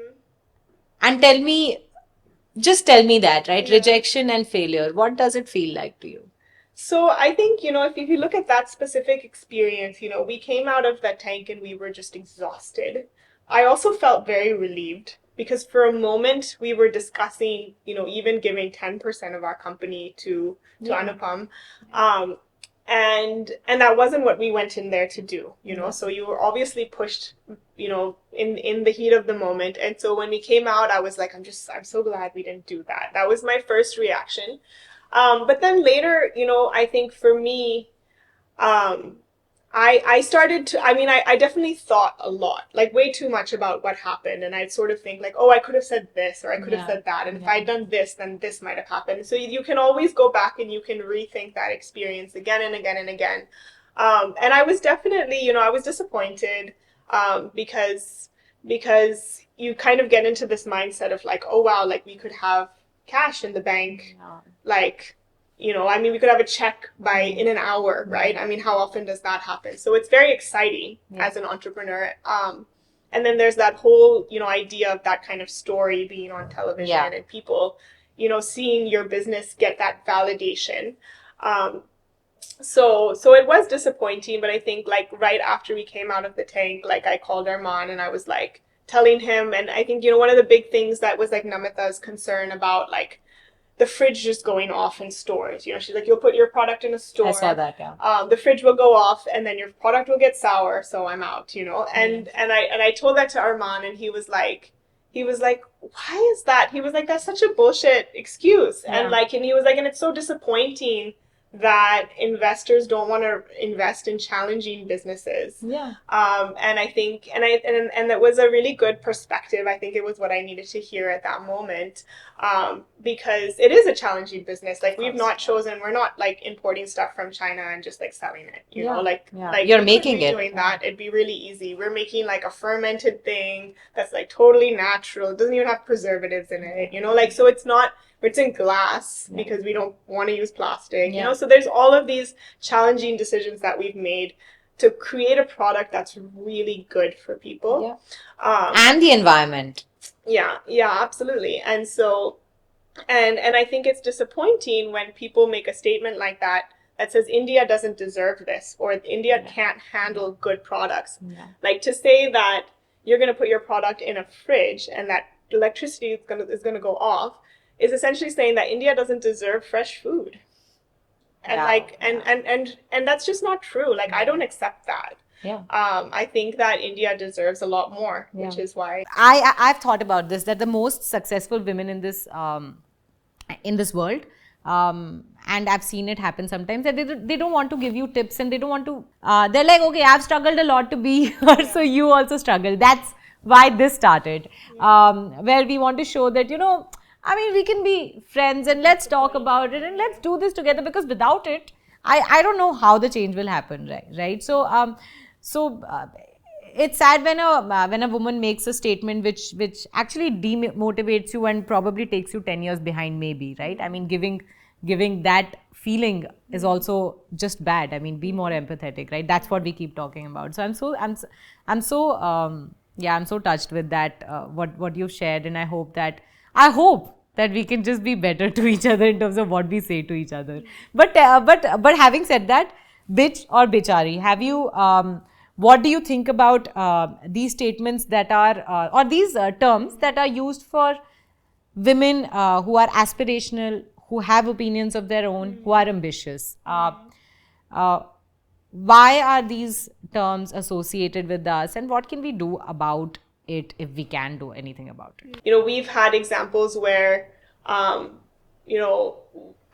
And just tell me that, right? Rejection and failure. What does it feel like to you? So I think, if you look at that specific experience, we came out of that tank and we were just exhausted. I also felt very relieved because for a moment we were discussing, even giving 10% of our company to Anupam. And that wasn't what we went in there to do, so you were obviously pushed, in the heat of the moment. And so when we came out, I was like, I'm so glad we didn't do that. That was my first reaction. But then later, I think for me, I started to, I definitely thought a lot, like way too much about what happened. And I'd sort of think like, oh, I could have said this or I could have said that. And if I'd done this, then this might have happened. So you can always go back and you can rethink that experience again and again and again. And I was definitely, I was disappointed because because you kind of get into this mindset of like, oh wow, like we could have cash in the bank, like, I mean, we could have a check in an hour, right? I mean, how often does that happen? So it's very exciting as an entrepreneur. And then there's that whole, idea of that kind of story being on television and people, seeing your business get that validation. So it was disappointing, but I think like right after we came out of the tank, like I called Arman and I was like telling him, and I think, one of the big things that was like Namitha's concern about like the fridge just going off in stores. She's like, you'll put your product in a store. I saw that, yeah. The fridge will go off and then your product will get sour, so I'm out, And I told that to Arman and he was like, why is that? He was like, that's such a bullshit excuse. Yeah. And he was like, and it's so disappointing that investors don't want to invest in challenging businesses. Yeah. And I think, and that was a really good perspective. I think it was what I needed to hear at that moment. Because it is a challenging business. Like we're not like importing stuff from China and just like selling it, you know, like you're making it. Doing that, it'd be really easy. We're making like a fermented thing that's like totally natural. It doesn't even have preservatives in it, like, so it's in glass because we don't want to use plastic, so there's all of these challenging decisions that we've made to create a product that's really good for people. And the environment. Yeah, absolutely. And so, and I think it's disappointing when people make a statement like that says India doesn't deserve this, or India can't handle good products. Like to say that you're going to put your product in a fridge and that electricity is going to go off is essentially saying that India doesn't deserve fresh food. And and that's just not true. Like I don't accept that. I think that India deserves a lot more, which is why I've thought about this, that the most successful women in this world, and I've seen it happen sometimes, that they don't want to give you tips, and they don't want to, they're like, okay, I've struggled a lot to be here, so you also struggle. That's why this started, where we want to show that, I mean, we can be friends and let's talk about it and let's do this together, because without it, I don't know how the change will happen, right? So, it's sad when a woman makes a statement which actually demotivates you and probably takes you 10 years behind, maybe, right? I mean, giving that feeling is also just bad. I mean, be more empathetic, right? That's what we keep talking about. So I'm so touched with that, what you've shared, and I hope that we can just be better to each other in terms of what we say to each other. But having said that, bitch or bechaari, have you, what do you think about these statements that are, or these terms that are used for women who are aspirational, who have opinions of their own, who are ambitious? Why are these terms associated with us, and what can we do about it, if we can do anything about it? We've had examples where,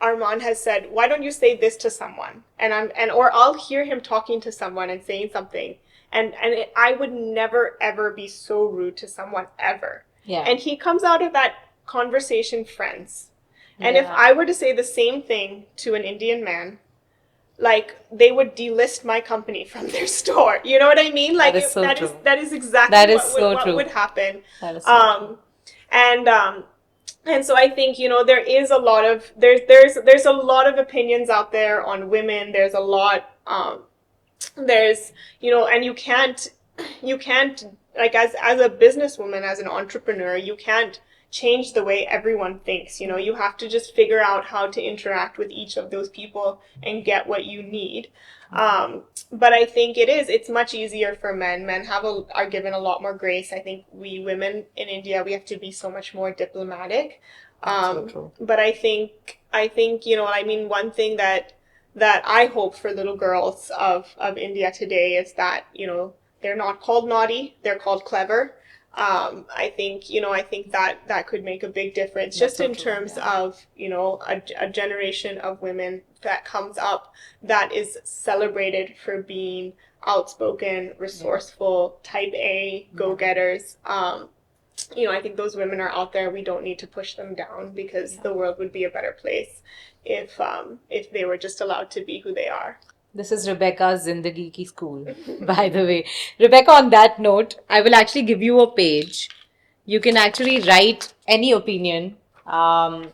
Arman has said, why don't you say this to someone? Or I'll hear him talking to someone and saying something. I would never, ever be so rude to someone, ever. Yeah. And he comes out of that conversation friends. And if I were to say the same thing to an Indian man, like, they would delist my company from their store. You know what I mean? Like, that is exactly what would happen. That is so true. And so I think, there is a lot of, there's a lot of opinions out there on women. There's a lot, there's, and you can't, like, as a businesswoman, as an entrepreneur, you can't change the way everyone thinks. You have to just figure out how to interact with each of those people and get what you need. But I think it's much easier for men. Men are given a lot more grace. I think we women in India, we have to be so much more diplomatic. That's so true. But I think, one thing that I hope for little girls of India today is that, they're not called naughty, they're called clever. I think that could make a big difference. That's just so in true, terms of, a generation of women that comes up that is celebrated for being outspoken, resourceful, type A, go-getters. I think those women are out there. We don't need to push them down, because the world would be a better place if they were just allowed to be who they are. This is Rebecca's Zindagi Ki School, by the way. Rebecca, on that note, I will actually give you a page. You can actually write any opinion, and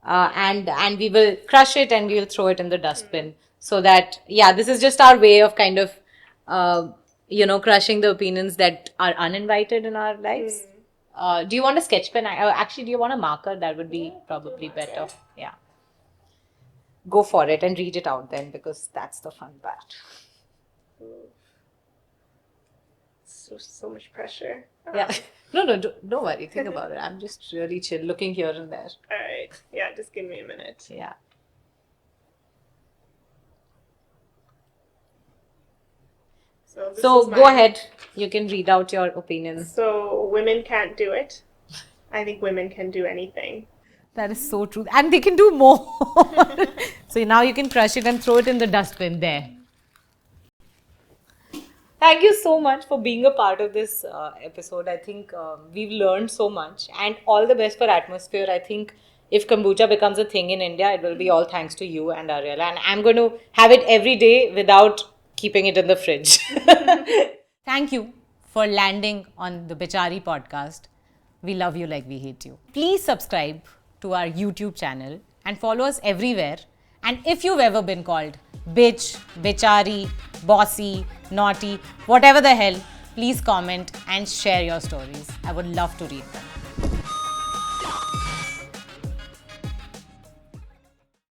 we will crush it and we will throw it in the dustbin. So that, yeah, this is just our way of kind of, crushing the opinions that are uninvited in our lives. Do you want a sketch pen? Actually, do you want a marker? That would be probably better. Yeah. Go for it and read it out then, because that's the fun part. So much pressure. Yeah. No, don't worry. Think about it. I'm just really chill, looking here and there. All right. Yeah, just give me a minute. Yeah. So go ahead. You can read out your opinions. So women can't do it. I think women can do anything. That is so true. And they can do more. So now you can crush it and throw it in the dustbin there. Thank you so much for being a part of this episode. I think we've learned so much, and all the best for Atmosphere. I think if kombucha becomes a thing in India, it will be all thanks to you and Ariella. And I'm going to have it every day without keeping it in the fridge. Thank you for landing on the Bitchaari podcast. We love you like we hate you. Please subscribe to our YouTube channel and follow us everywhere. And if you've ever been called bitch, bitchaari, bossy, naughty, whatever the hell, please comment and share your stories. I would love to read them.